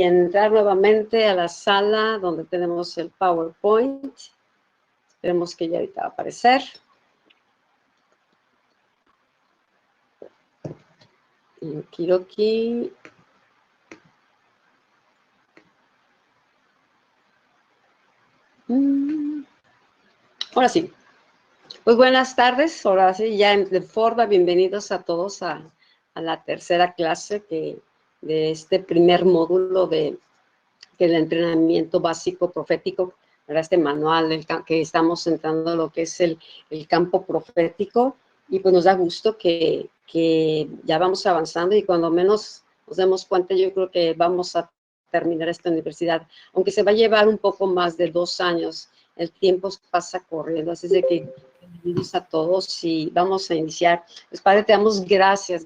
entrar nuevamente a la sala donde tenemos el PowerPoint. Esperemos que ya ahorita va a aparecer. Okidoki. Ahora sí. Pues buenas tardes, ahora sí, ya de forma, bienvenidos a todos a la tercera clase de este primer módulo del entrenamiento básico profético, ¿verdad? Este manual que estamos entrando a lo que es el campo profético, y pues nos da gusto que ya vamos avanzando, y cuando menos nos demos cuenta, yo creo que vamos a terminar esta universidad, aunque se va a llevar un poco más de 2 años. El tiempo pasa corriendo, así es de que bienvenidos a todos y vamos a iniciar. Pues Padre, te damos gracias,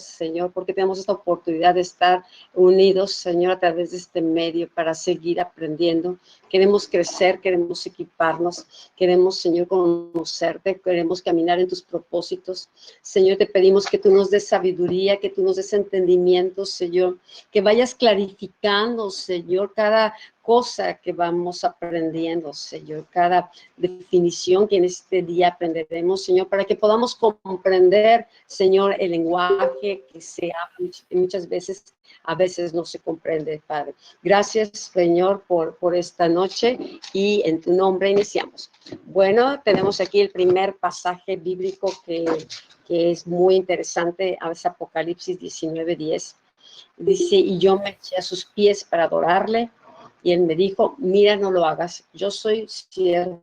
Señor, porque tenemos esta oportunidad de estar unidos, Señor, a través de este medio para seguir aprendiendo. Queremos crecer, queremos equiparnos, queremos, Señor, conocerte, queremos caminar en tus propósitos. Señor, te pedimos que tú nos des sabiduría, que tú nos des entendimiento, Señor, que vayas clarificando, Señor, cada cosa que vamos aprendiendo, Señor, cada definición que en este día aprenderemos, Señor, para que podamos comprender, Señor, el lenguaje que se habla muchas veces, a veces no se comprende, Padre. Gracias, Señor, por esta noche, y en tu nombre iniciamos. Bueno, tenemos aquí el primer pasaje bíblico que es muy interesante, es Apocalipsis 19:10. Dice, y yo me eché a sus pies para adorarle, y él me dijo, mira, no lo hagas, yo soy siervo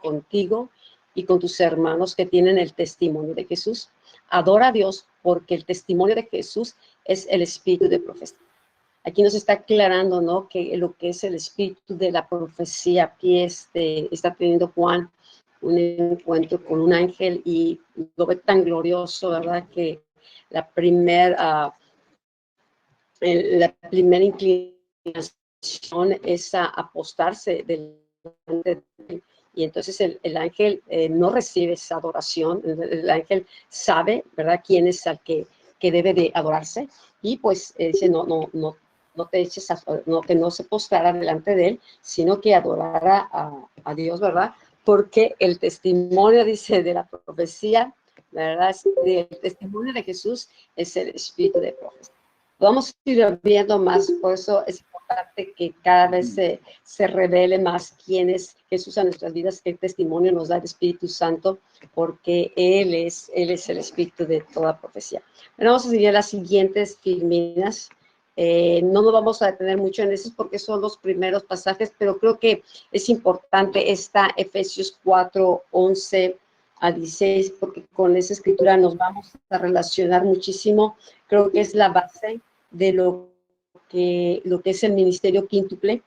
contigo y con tus hermanos que tienen el testimonio de Jesús. Adora a Dios, porque el testimonio de Jesús es el espíritu de profecía. Aquí nos está aclarando, ¿no?, que lo que es el espíritu de la profecía. Aquí está teniendo Juan un encuentro con un ángel y lo ve tan glorioso, ¿verdad?, que la primera inclinación es a apostarse delante de él. Y entonces el ángel no recibe esa adoración. El ángel sabe, ¿verdad?, quién es el que debe de adorarse, y pues dice, no te eches que no se postrara delante de él, sino que adorara a Dios, ¿verdad? Porque el testimonio, dice, de la profecía, ¿verdad?, el testimonio de Jesús es el espíritu de profecía. Vamos a ir viendo más, por eso es importante que cada vez se revele más quién es Jesús a nuestras vidas, qué testimonio nos da el Espíritu Santo, porque Él es el Espíritu de toda profecía. Bueno, vamos a seguir las siguientes filminas. No nos vamos a detener mucho en eso porque son los primeros pasajes, pero creo que es importante esta Efesios 4:11-16, porque con esa escritura nos vamos a relacionar muchísimo. Creo que es la base de lo que es el ministerio quíntuple.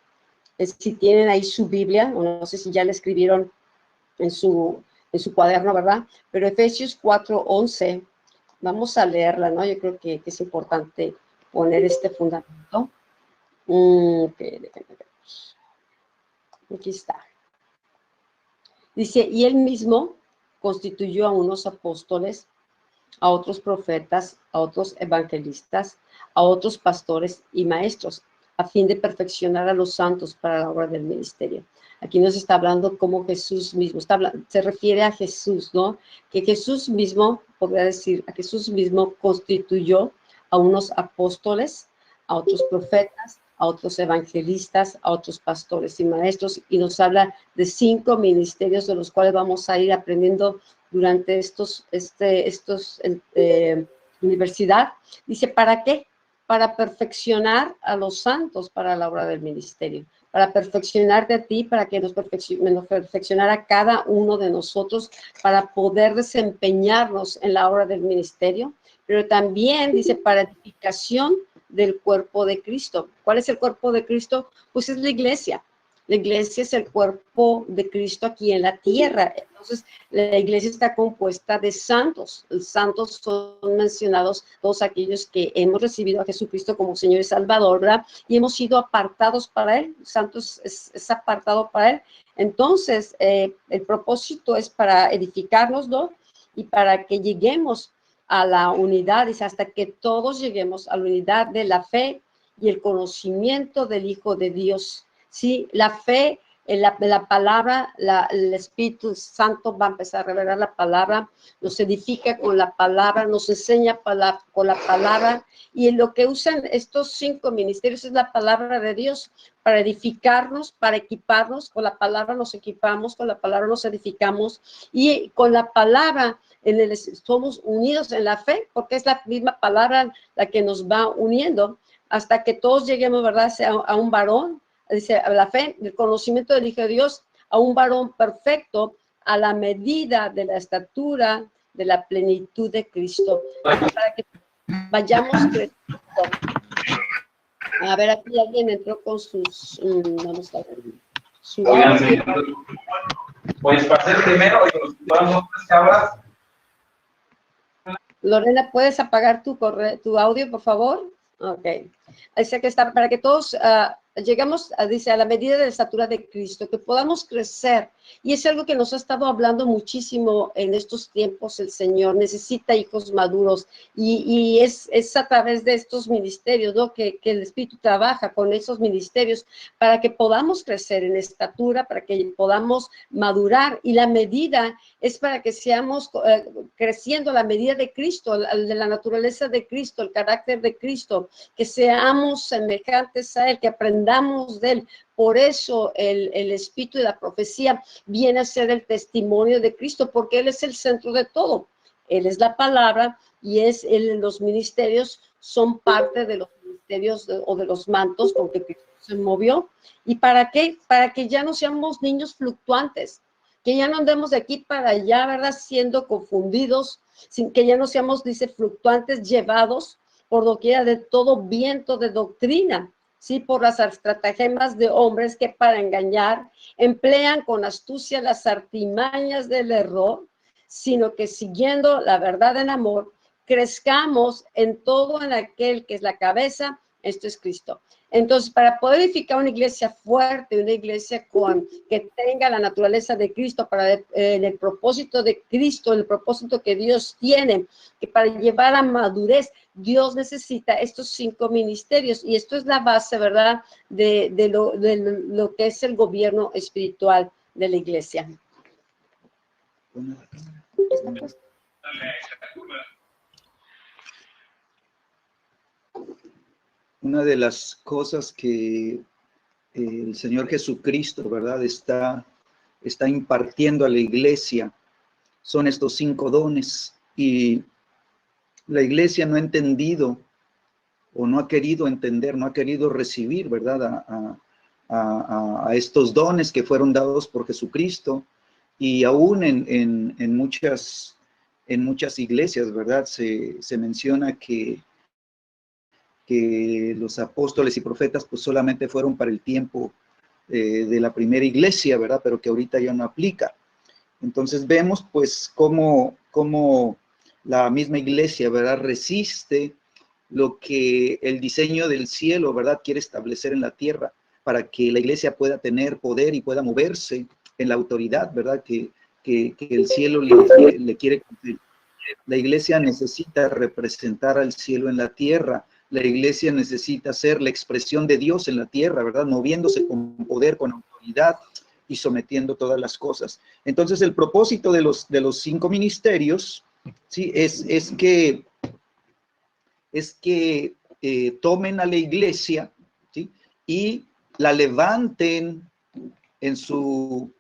Si tienen ahí su Biblia, o no sé si ya la escribieron en su cuaderno, ¿verdad? Pero Efesios 4:11, vamos a leerla, ¿no? Yo creo que es importante poner este fundamento. Aquí está. Dice, y él mismo constituyó a unos apóstoles, a otros profetas, a otros evangelistas, a otros pastores y maestros, a fin de perfeccionar a los santos para la obra del ministerio. Aquí nos está hablando como Jesús mismo, se refiere a Jesús, ¿no? Que Jesús mismo, podría decir, a Jesús mismo constituyó a unos apóstoles, a otros profetas, a otros evangelistas, a otros pastores y maestros, y nos habla de 5 ministerios de los cuales vamos a ir aprendiendo durante estos universidad. Dice, ¿para qué? Para perfeccionar a los santos para la obra del ministerio, para perfeccionarte a ti, para que nos perfeccionara a cada uno de nosotros, para poder desempeñarnos en la obra del ministerio, pero también dice, para edificación del cuerpo de Cristo. ¿Cuál es el cuerpo de Cristo? Pues es la iglesia. La iglesia es el cuerpo de Cristo aquí en la tierra. Entonces, la iglesia está compuesta de santos. Los santos son mencionados todos aquellos que hemos recibido a Jesucristo como Señor y Salvador, ¿verdad? Y hemos sido apartados para Él. Santos es apartado para Él. Entonces, el propósito es para edificarnos, ¿no? Y para que lleguemos a la unidad, dice, hasta que todos lleguemos a la unidad de la fe y el conocimiento del Hijo de Dios. Sí, la fe, la palabra, el Espíritu Santo va a empezar a revelar la palabra, nos edifica con la palabra, nos enseña con la palabra, y lo que usan estos 5 ministerios es la palabra de Dios para edificarnos, para equiparnos. Con la palabra nos equipamos, con la palabra nos edificamos, y con la palabra somos unidos en la fe, porque es la misma palabra la que nos va uniendo, hasta que todos lleguemos, ¿verdad?, a un varón, dice, a la fe, el conocimiento del Hijo de Dios, a un varón perfecto, a la medida de la estatura, de la plenitud de Cristo, para que vayamos creciendo. A ver, aquí alguien entró con sus, vamos a ver, su audio. Pues para ser primero, vamos a hablar. Lorena, ¿puedes apagar tu audio, por favor? Ok. Así que está, para que todos llegamos, dice, a la medida de la estatura de Cristo, que podamos crecer. Y es algo que nos ha estado hablando muchísimo en estos tiempos el Señor. Necesita hijos maduros. Y es a través de estos ministerios, ¿no?, que el Espíritu trabaja con esos ministerios para que podamos crecer en estatura, para que podamos madurar. Y la medida es para que seamos creciendo a la medida de Cristo, de la naturaleza de Cristo, el carácter de Cristo, que seamos semejantes a Él, que aprendamos de Él. Por eso el espíritu de la profecía viene a ser el testimonio de Cristo, porque Él es el centro de todo. Él es la palabra y los ministerios son parte de los ministerios o de los mantos con que Cristo se movió. ¿Y para qué? Para que ya no seamos niños fluctuantes, que ya no andemos de aquí para allá, ¿verdad?, siendo confundidos, sin que ya no seamos, dice, fluctuantes, llevados por doquiera de todo viento de doctrina, ¿sí?, por las estratagemas de hombres que para engañar emplean con astucia las artimañas del error, sino que siguiendo la verdad en amor, crezcamos en todo en aquel que es la cabeza, esto es Cristo. Entonces, para poder edificar una iglesia fuerte, una iglesia que tenga la naturaleza de Cristo, en el propósito de Cristo, el propósito que Dios tiene, que para llevar a madurez, Dios necesita estos 5 ministerios, y esto es la base, ¿verdad?, de lo que es el gobierno espiritual de la iglesia. Una de las cosas que el Señor Jesucristo, ¿verdad?, está impartiendo a la iglesia son estos 5 dones, y la iglesia no ha entendido o no ha querido entender, no ha querido recibir, ¿verdad?, a estos dones que fueron dados por Jesucristo. Y aún en muchas iglesias, ¿verdad?, se menciona que los apóstoles y profetas pues solamente fueron para el tiempo de la primera iglesia, ¿verdad?, pero que ahorita ya no aplica. Entonces vemos pues cómo la misma iglesia, ¿verdad?, resiste lo que el diseño del cielo, ¿verdad?, quiere establecer en la tierra, para que la iglesia pueda tener poder y pueda moverse en la autoridad, ¿verdad?, que el cielo le quiere cumplir. La iglesia necesita representar al cielo en la tierra. La iglesia necesita ser la expresión de Dios en la tierra, ¿verdad?, moviéndose con poder, con autoridad y sometiendo todas las cosas. Entonces, el propósito de los 5 ministerios, ¿sí?, es que tomen a la iglesia, ¿sí?, y la levanten en su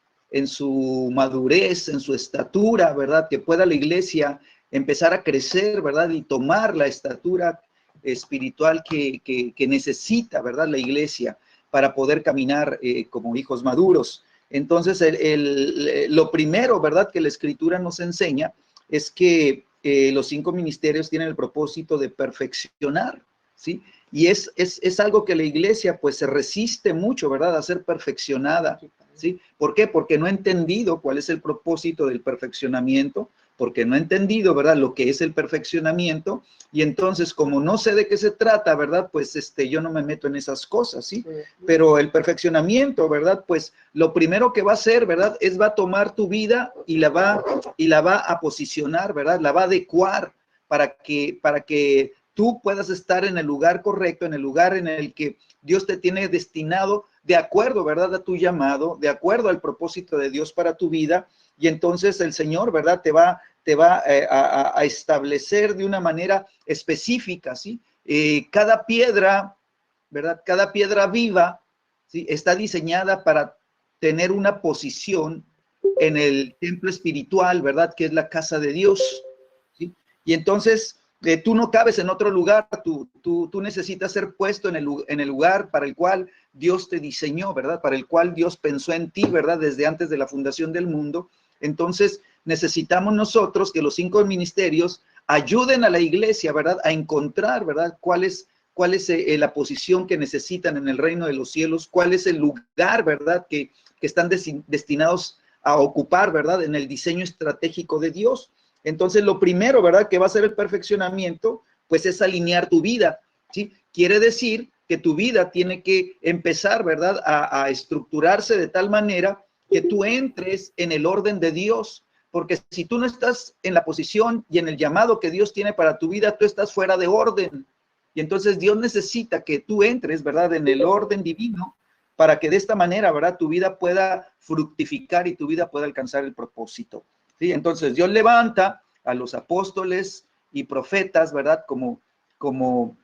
madurez, en su estatura, ¿verdad?, que pueda la iglesia empezar a crecer, ¿verdad?, y tomar la estatura espiritual que necesita, ¿verdad?, la iglesia para poder caminar como hijos maduros. Entonces, lo primero, ¿verdad?, que la Escritura nos enseña es que los 5 ministerios tienen el propósito de perfeccionar, ¿sí? Y es algo que la iglesia pues se resiste mucho, ¿verdad?, a ser perfeccionada, ¿sí? ¿Por qué? Porque no ha entendido cuál es el propósito del perfeccionamiento, porque no ha entendido, ¿verdad?, lo que es el perfeccionamiento, y entonces como no sé de qué se trata, ¿verdad?, pues yo no me meto en esas cosas, ¿sí? Pero el perfeccionamiento, ¿verdad?, pues lo primero que va a hacer, ¿verdad?, va a tomar tu vida y la va a posicionar, ¿verdad?, la va a adecuar para que tú puedas estar en el lugar correcto, en el lugar en el que Dios te tiene destinado, de acuerdo, ¿verdad?, a tu llamado, de acuerdo al propósito de Dios para tu vida. Y entonces el Señor, ¿verdad?, te va a establecer de una manera específica, ¿sí? Cada piedra, ¿verdad?, cada piedra viva, ¿sí?, está diseñada para tener una posición en el templo espiritual, ¿verdad?, que es la casa de Dios, ¿sí? Y entonces tú no cabes en otro lugar, tú necesitas ser puesto en el lugar para el cual Dios te diseñó, ¿verdad?, para el cual Dios pensó en ti, ¿verdad?, desde antes de la fundación del mundo. Entonces necesitamos nosotros que los 5 ministerios ayuden a la iglesia, ¿verdad?, a encontrar, ¿verdad?, cuál es la posición que necesitan en el reino de los cielos, cuál es el lugar, ¿verdad?, que están destinados a ocupar, ¿verdad?, en el diseño estratégico de Dios. Entonces, lo primero, ¿verdad?, que va a ser el perfeccionamiento, pues es alinear tu vida, ¿sí? Quiere decir que tu vida tiene que empezar, ¿verdad?, a estructurarse de tal manera que tú entres en el orden de Dios, porque si tú no estás en la posición y en el llamado que Dios tiene para tu vida, tú estás fuera de orden. Y entonces Dios necesita que tú entres, ¿verdad?, en el orden divino, para que de esta manera, ¿verdad?, tu vida pueda fructificar y tu vida pueda alcanzar el propósito, ¿sí? Entonces Dios levanta a los apóstoles y profetas, ¿verdad?, como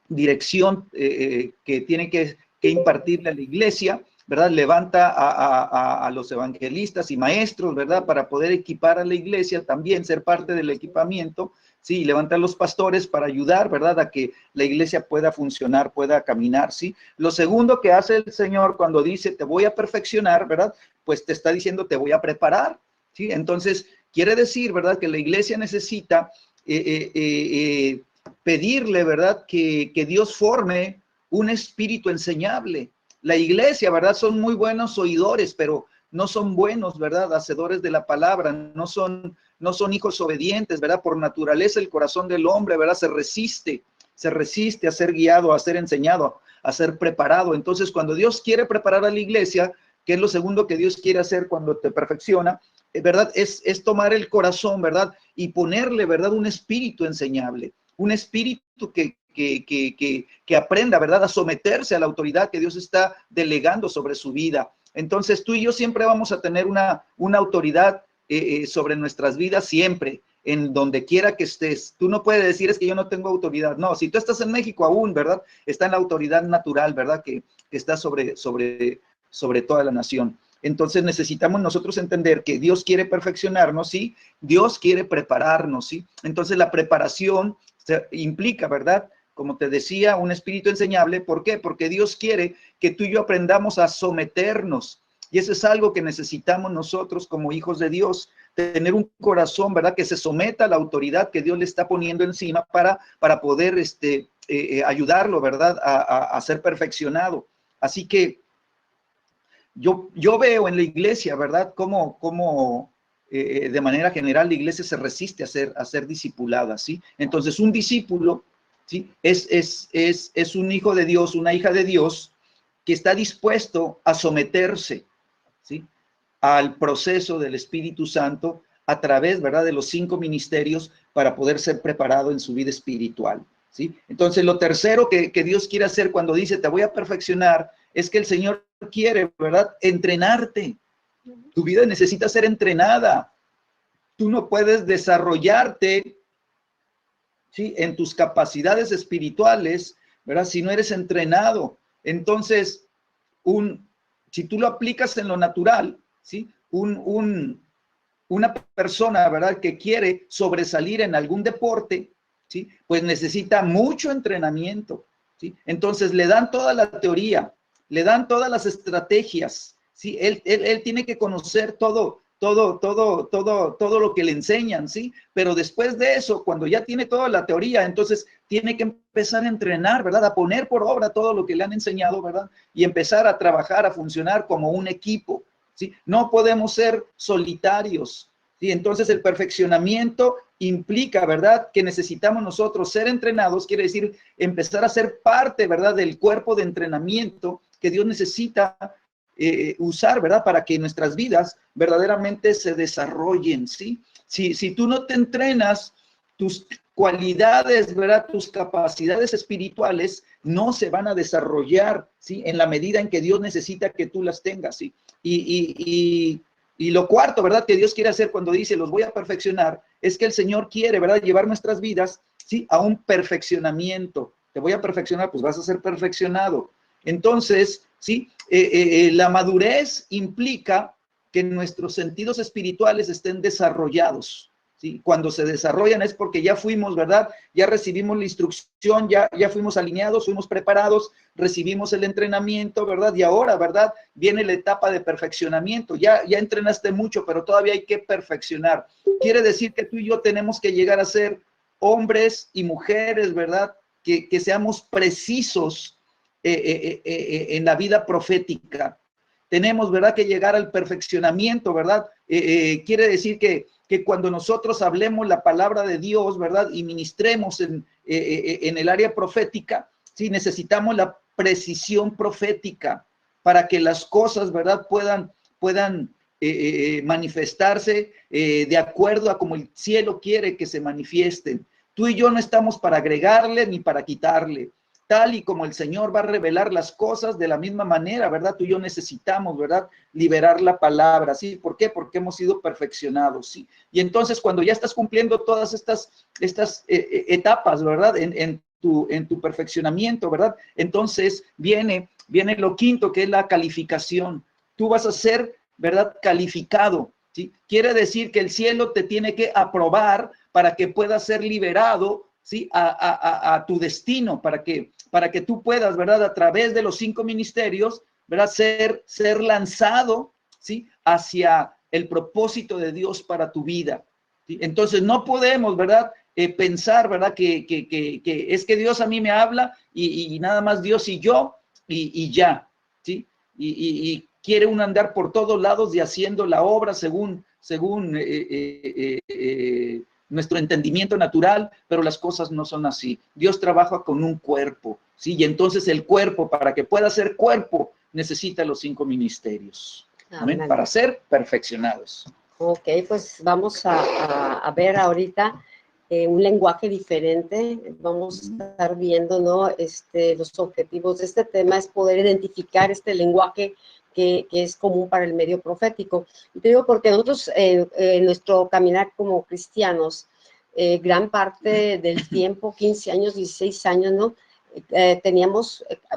dirección que tiene que impartirle a la iglesia, ¿verdad? Levanta a los evangelistas y maestros, ¿verdad?, para poder equipar a la iglesia, también ser parte del equipamiento, sí, levanta a los pastores para ayudar, ¿verdad?, a que la iglesia pueda funcionar, pueda caminar, ¿sí? Lo segundo que hace el Señor cuando dice, te voy a perfeccionar, ¿verdad?, pues te está diciendo, te voy a preparar, ¿sí? Entonces, quiere decir, ¿verdad?, que la iglesia necesita pedirle, ¿verdad?, que Dios forme un espíritu enseñable. La iglesia, ¿verdad?, son muy buenos oidores, pero no son buenos, ¿verdad?, hacedores de la palabra, no son hijos obedientes, ¿verdad? Por naturaleza el corazón del hombre, ¿verdad?, se resiste a ser guiado, a ser enseñado, a ser preparado. Entonces, cuando Dios quiere preparar a la iglesia, que es lo segundo que Dios quiere hacer cuando te perfecciona, ¿verdad?, es tomar el corazón, ¿verdad?, y ponerle, ¿verdad?, un espíritu enseñable, un espíritu que aprenda, ¿verdad?, a someterse a la autoridad que Dios está delegando sobre su vida. Entonces, tú y yo siempre vamos a tener una autoridad sobre nuestras vidas, siempre, en donde quiera que estés. Tú no puedes decir, es que yo no tengo autoridad. No, si tú estás en México aún, ¿verdad?, está en la autoridad natural, ¿verdad?, que está sobre toda la nación. Entonces necesitamos nosotros entender que Dios quiere perfeccionarnos, ¿sí? Dios quiere prepararnos, ¿sí? Entonces la preparación implica, ¿verdad?, como te decía, un espíritu enseñable. ¿Por qué? Porque Dios quiere que tú y yo aprendamos a someternos. Y eso es algo que necesitamos nosotros como hijos de Dios, tener un corazón, ¿verdad?, que se someta a la autoridad que Dios le está poniendo encima para poder ayudarlo, ¿verdad?, a ser perfeccionado. Así que yo veo en la iglesia, ¿verdad?, cómo de manera general la iglesia se resiste a ser discipulada, ¿sí? Entonces, un discípulo, ¿sí?, es un hijo de Dios, una hija de Dios, que está dispuesto a someterse, ¿sí?, al proceso del Espíritu Santo a través, ¿verdad?, de los 5 ministerios para poder ser preparado en su vida espiritual, ¿sí? Entonces, lo tercero que Dios quiere hacer cuando dice, te voy a perfeccionar, es que el Señor quiere, ¿verdad?, entrenarte. Tu vida necesita ser entrenada. Tú no puedes desarrollarte, ¿sí?, en tus capacidades espirituales, ¿verdad?, si no eres entrenado. Entonces, si tú lo aplicas en lo natural, ¿sí?, una persona, ¿verdad?, que quiere sobresalir en algún deporte, ¿sí?, pues necesita mucho entrenamiento, ¿sí? Entonces le dan toda la teoría, le dan todas las estrategias, ¿sí? Él tiene que conocer todo lo que le enseñan, ¿sí? Pero después de eso, cuando ya tiene toda la teoría, entonces tiene que empezar a entrenar, ¿verdad?, a poner por obra todo lo que le han enseñado, ¿verdad?, y empezar a trabajar, a funcionar como un equipo, ¿sí? No podemos ser solitarios, ¿sí? Entonces el perfeccionamiento implica, ¿verdad?, que necesitamos nosotros ser entrenados, quiere decir empezar a ser parte, ¿verdad?, del cuerpo de entrenamiento que Dios necesita usar, ¿verdad?, para que nuestras vidas verdaderamente se desarrollen, ¿sí? Si tú no te entrenas, cualidades, ¿verdad? Tus capacidades espirituales no se van a desarrollar, ¿sí? En la medida en que Dios necesita que tú las tengas, ¿sí? Y lo cuarto, ¿verdad? Que Dios quiere hacer cuando dice, los voy a perfeccionar, es que el Señor quiere, ¿verdad? Llevar nuestras vidas, ¿sí? A un perfeccionamiento. Te voy a perfeccionar, pues vas a ser perfeccionado. Entonces, ¿sí? La madurez implica que nuestros sentidos espirituales estén desarrollados, ¿sí? Cuando se desarrollan es porque ya fuimos, ¿verdad? Ya recibimos la instrucción, ya fuimos alineados, fuimos preparados, recibimos el entrenamiento, ¿verdad? Y ahora, ¿verdad? Viene la etapa de perfeccionamiento. Ya entrenaste mucho, pero todavía hay que perfeccionar. Quiere decir que tú y yo tenemos que llegar a ser hombres y mujeres, ¿verdad? Que seamos precisos en la vida profética. Tenemos, ¿verdad?, que llegar al perfeccionamiento, ¿verdad? Quiere decir que cuando nosotros hablemos la palabra de Dios, ¿verdad?, y ministremos en el área profética, sí, necesitamos la precisión profética para que las cosas, ¿verdad?, puedan manifestarse de acuerdo a como el cielo quiere que se manifiesten. Tú y yo no estamos para agregarle ni para quitarle. Tal y como el Señor va a revelar las cosas, de la misma manera, ¿verdad? Tú y yo necesitamos, ¿verdad?, liberar la palabra, ¿sí? ¿Por qué? Porque hemos sido perfeccionados, ¿sí? Y entonces, cuando ya estás cumpliendo todas estas etapas, ¿verdad?, en tu perfeccionamiento, ¿verdad? Entonces, viene lo quinto, que es la calificación. Tú vas a ser, ¿verdad?, calificado, ¿sí? Quiere decir que el cielo te tiene que aprobar para que puedas ser liberado, ¿sí?, a tu destino, para que tú puedas, ¿verdad?, a través de los 5 ministerios, ¿verdad?, ser lanzado, ¿sí?, hacia el propósito de Dios para tu vida, ¿sí? Entonces no podemos, ¿verdad?, pensar, ¿verdad?, que es que Dios a mí me habla y nada más Dios y yo y ya, ¿sí? Y quiere uno andar por todos lados y haciendo la obra según nuestro entendimiento natural, pero las cosas no son así. Dios trabaja con un cuerpo, ¿sí? Y entonces el cuerpo, para que pueda ser cuerpo, necesita los 5 ministerios. ¿Amén? Amén. Para ser perfeccionados. Ok, pues vamos a ver ahorita un lenguaje diferente. Vamos a estar viendo, ¿no? Los objetivos de este tema es poder identificar este lenguaje que es común para el medio profético. Y te digo porque nosotros, en nuestro caminar como cristianos, gran parte del tiempo, 15 años, 16 años, ¿no?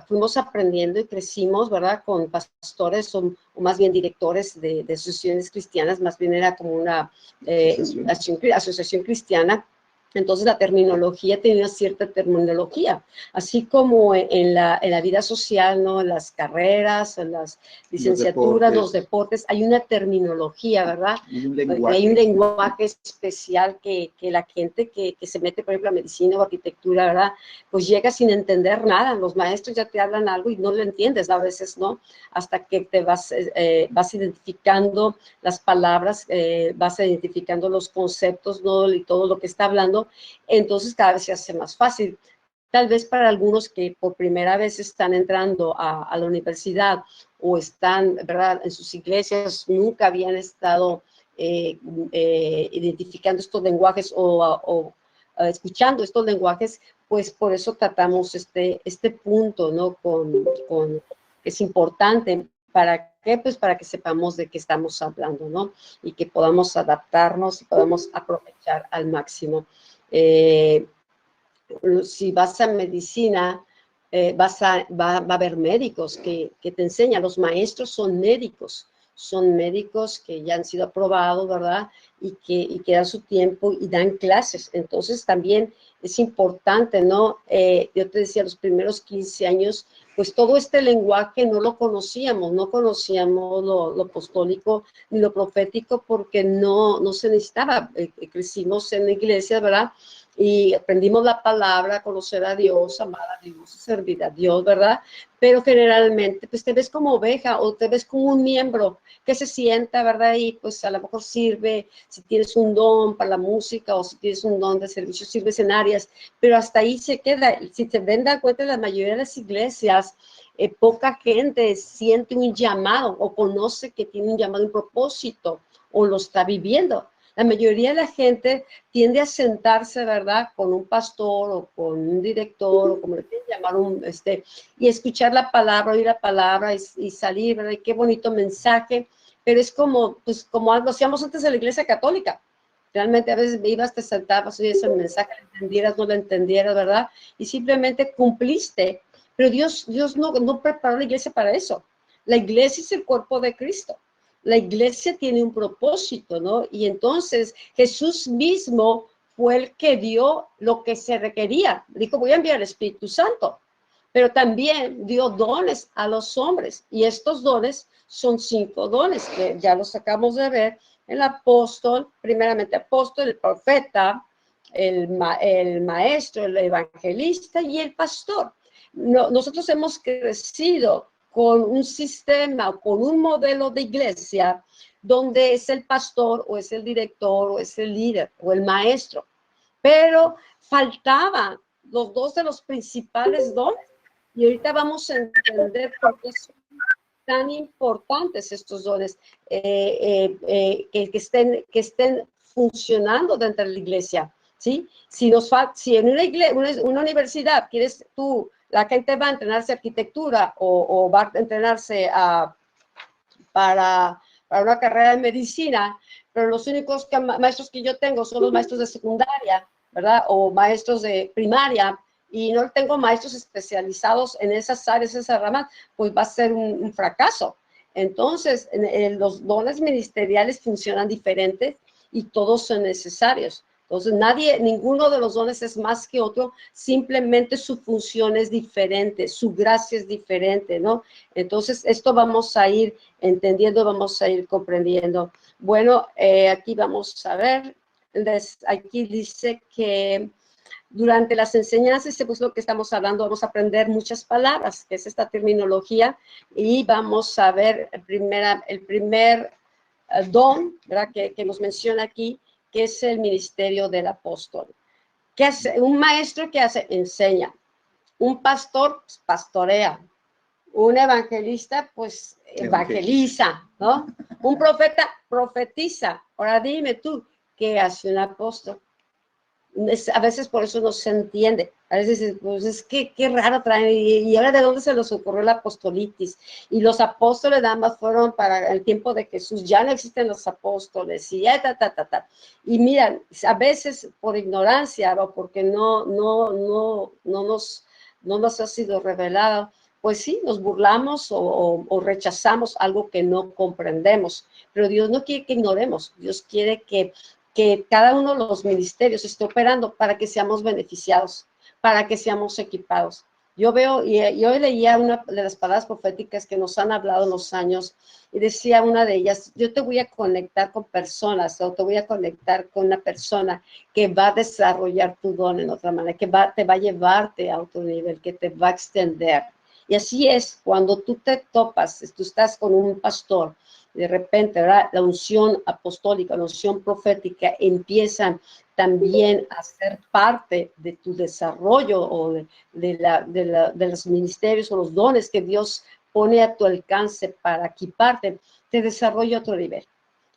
Fuimos aprendiendo y crecimos, ¿verdad?, con pastores o más bien directores de asociaciones cristianas, más bien era como una asociación cristiana. Entonces la terminología tenía cierta terminología, así como en la vida social, ¿no?, en las carreras, en las licenciaturas, los deportes, hay una terminología, ¿verdad? Hay un lenguaje especial que la gente que se mete, por ejemplo, a medicina o arquitectura, ¿verdad?, pues llega sin entender nada. Los maestros ya te hablan algo y no lo entiendes a veces, ¿no? Hasta que te vas identificando las palabras, vas identificando los conceptos, ¿no?, y todo lo que está hablando. Entonces cada vez se hace más fácil. Tal vez para algunos que por primera vez están entrando a la universidad o están, ¿verdad?, en sus iglesias, nunca habían estado identificando estos lenguajes o escuchando estos lenguajes, pues por eso tratamos este punto, ¿no?, es importante. ¿Para qué? Pues para que sepamos de qué estamos hablando, ¿no? Y que podamos adaptarnos y podamos aprovechar al máximo. Si vas a medicina, va a haber médicos que te enseñan. Los maestros son médicos que ya han sido aprobados, ¿verdad? Y que dan su tiempo y dan clases. Entonces también es importante, ¿no? Yo te decía, los primeros 15 años, pues todo este lenguaje no lo conocíamos, lo apostólico ni lo profético porque no se necesitaba. Crecimos en la iglesia, ¿verdad?, y aprendimos la palabra, conocer a Dios, amar a Dios, servir a Dios, ¿verdad? Pero generalmente, pues te ves como oveja o te ves como un miembro que se sienta, ¿verdad? Y pues a lo mejor sirve, si tienes un don para la música o si tienes un don de servicio, sirves en áreas, pero hasta ahí se queda. Si te den cuenta, la mayoría de las iglesias, poca gente siente un llamado o conoce que tiene un llamado, un propósito o lo está viviendo. La mayoría de la gente tiende a sentarse, ¿verdad?, con un pastor o con un director, o como le quieren llamar, y escuchar la palabra, oír la palabra y salir, ¿verdad? Y qué bonito mensaje, pero es como, pues, como lo hacíamos antes en la iglesia católica. Realmente a veces ibas, te sentabas, oías el mensaje, lo entendieras, no lo entendieras, ¿verdad? Y simplemente cumpliste. Pero Dios no preparó la iglesia para eso. La iglesia es el cuerpo de Cristo. La iglesia tiene un propósito, ¿no? Y entonces Jesús mismo fue el que dio lo que se requería. Dijo, voy a enviar al Espíritu Santo. Pero también dio dones a los hombres. Y estos dones son 5 dones, que ya los acabamos de ver. El apóstol, primeramente apóstol, el profeta, el maestro, el evangelista y el pastor. Nosotros hemos crecido con un sistema o con un modelo de iglesia donde es el pastor o es el director o es el líder o el maestro, pero faltaban los 2 de los principales dones y ahorita vamos a entender por qué son tan importantes estos dones que estén funcionando dentro de la iglesia, ¿sí? Si en una universidad quieres tú, la gente va a entrenarse a arquitectura o va a entrenarse para una carrera de medicina, pero los únicos maestros que yo tengo son los maestros de secundaria, ¿verdad? O maestros de primaria, y no tengo maestros especializados en esas áreas, esas ramas, pues va a ser un fracaso. Entonces, los dones ministeriales funcionan diferentes y todos son necesarios. Entonces, ninguno de los dones es más que otro, simplemente su función es diferente, su gracia es diferente, ¿no? Entonces, esto vamos a ir entendiendo, vamos a ir comprendiendo. Bueno, aquí vamos a ver, aquí dice que durante las enseñanzas, pues lo que estamos hablando, vamos a aprender muchas palabras, que es esta terminología, y vamos a ver el primer don, ¿verdad?, que nos menciona aquí, que es el ministerio del apóstol. ¿Qué hace? Un maestro, ¿qué hace? Enseña. Un pastor, pues, pastorea. Un evangelista, pues, evangeliza, ¿no? Un profeta, profetiza. Ahora dime tú, ¿qué hace un apóstol? A veces por eso no se entiende. A veces, pues es que qué raro traen. Y ahora, ¿de dónde se les ocurrió la apostolitis? Y los apóstoles nada más fueron para el tiempo de Jesús. Ya no existen los apóstoles. Y Y miran, a veces por ignorancia o porque no nos ha sido revelado, pues sí, nos burlamos o rechazamos algo que no comprendemos. Pero Dios no quiere que ignoremos. Dios quiere que cada uno de los ministerios esté operando para que seamos beneficiados, para que seamos equipados. Yo veo, y hoy leía una de las palabras proféticas que nos han hablado en los años, y decía una de ellas, yo te voy a conectar con personas, o te voy a conectar con una persona que va a desarrollar tu don en otra manera, que te va a llevarte a otro nivel, que te va a extender. Y así es, cuando tú te topas, tú estás con un pastor, de repente, ¿verdad?, la unción apostólica, la unción profética empiezan también a ser parte de tu desarrollo o de los ministerios o los dones que Dios pone a tu alcance para equiparte, te desarrolla a otro nivel.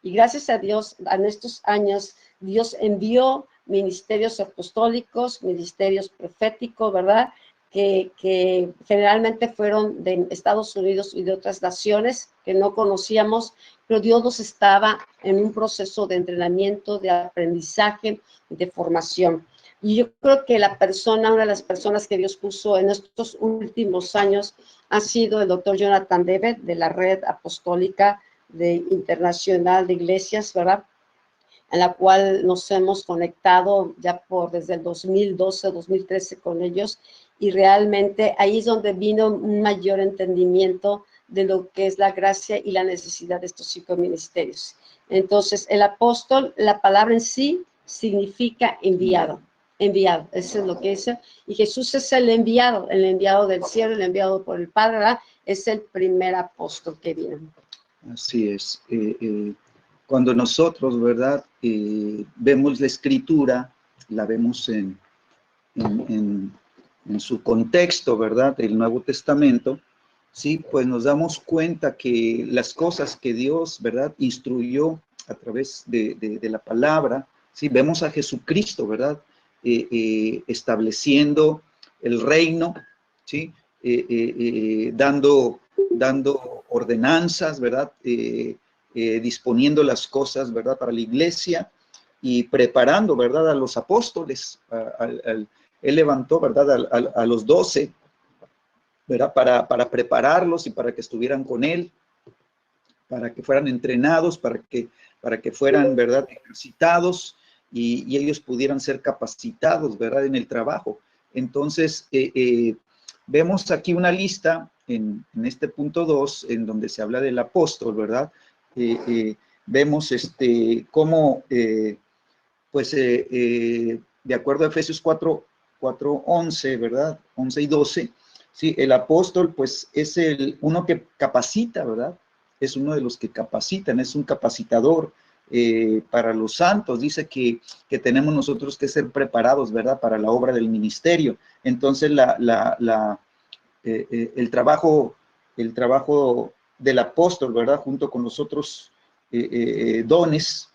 Y gracias a Dios, en estos años, Dios envió ministerios apostólicos, ministerios proféticos, ¿verdad?, que generalmente fueron de Estados Unidos y de otras naciones que no conocíamos, pero Dios nos estaba en un proceso de entrenamiento, de aprendizaje, de formación. Y yo creo que una de las personas que Dios puso en estos últimos años ha sido el doctor Jonathan David, de la Red Apostólica Internacional de Iglesias, ¿verdad?, en la cual nos hemos conectado ya desde el 2012, 2013 con ellos, y realmente ahí es donde vino un mayor entendimiento de lo que es la gracia y la necesidad de estos 5 ministerios. Entonces, el apóstol, la palabra en sí significa enviado, eso es lo que dice, y Jesús es el enviado del cielo, el enviado por el Padre, ¿verdad?, es el primer apóstol que vino. Así es. Cuando nosotros, ¿verdad?, vemos la Escritura, la vemos en su contexto, ¿verdad?, el Nuevo Testamento, sí, pues nos damos cuenta que las cosas que Dios, ¿verdad?, instruyó a través de la palabra, ¿sí? Vemos a Jesucristo, ¿verdad? Estableciendo el reino, ¿sí? Dando ordenanzas, ¿verdad? Disponiendo las cosas, ¿verdad? Para la iglesia y preparando, ¿verdad? A los apóstoles. Él levantó, ¿verdad? A los 12, ¿verdad? Para prepararlos y para que estuvieran con él, para que fueran entrenados, para que fueran, ¿verdad? Ejercitados y ellos pudieran ser capacitados, ¿verdad? En el trabajo. Entonces, vemos aquí una lista en este punto 2, en donde se habla del apóstol, ¿verdad? Vemos cómo, pues, de acuerdo a Efesios 4:11, ¿verdad? 11 y 12, ¿sí? El apóstol, pues, es uno que capacita, ¿verdad? Es uno de los que capacitan, es un capacitador para los santos. Dice que tenemos nosotros que ser preparados, ¿verdad? Para la obra del ministerio. Entonces, el trabajo del apóstol, ¿verdad? Junto con los otros dones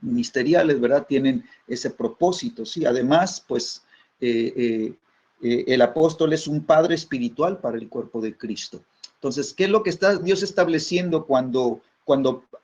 ministeriales, ¿verdad? Tienen ese propósito, ¿sí? Además, pues, el apóstol es un padre espiritual para el cuerpo de Cristo. Entonces, ¿qué es lo que está Dios estableciendo cuando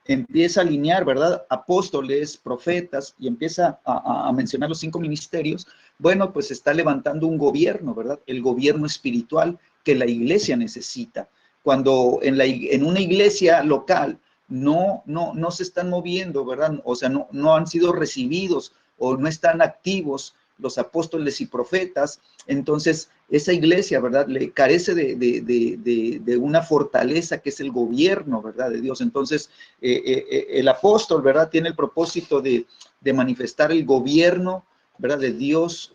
empieza a alinear, ¿verdad? Apóstoles, profetas, y empieza a mencionar los 5 ministerios? Bueno, pues está levantando un gobierno, ¿verdad? El gobierno espiritual que la iglesia necesita. Cuando en una iglesia local no se están moviendo, ¿verdad? O sea, no han sido recibidos o no están activos los apóstoles y profetas, entonces esa iglesia, ¿verdad? Le carece de una fortaleza que es el gobierno, ¿verdad? De Dios. Entonces, el apóstol, ¿verdad? Tiene el propósito de manifestar el gobierno, ¿verdad? De Dios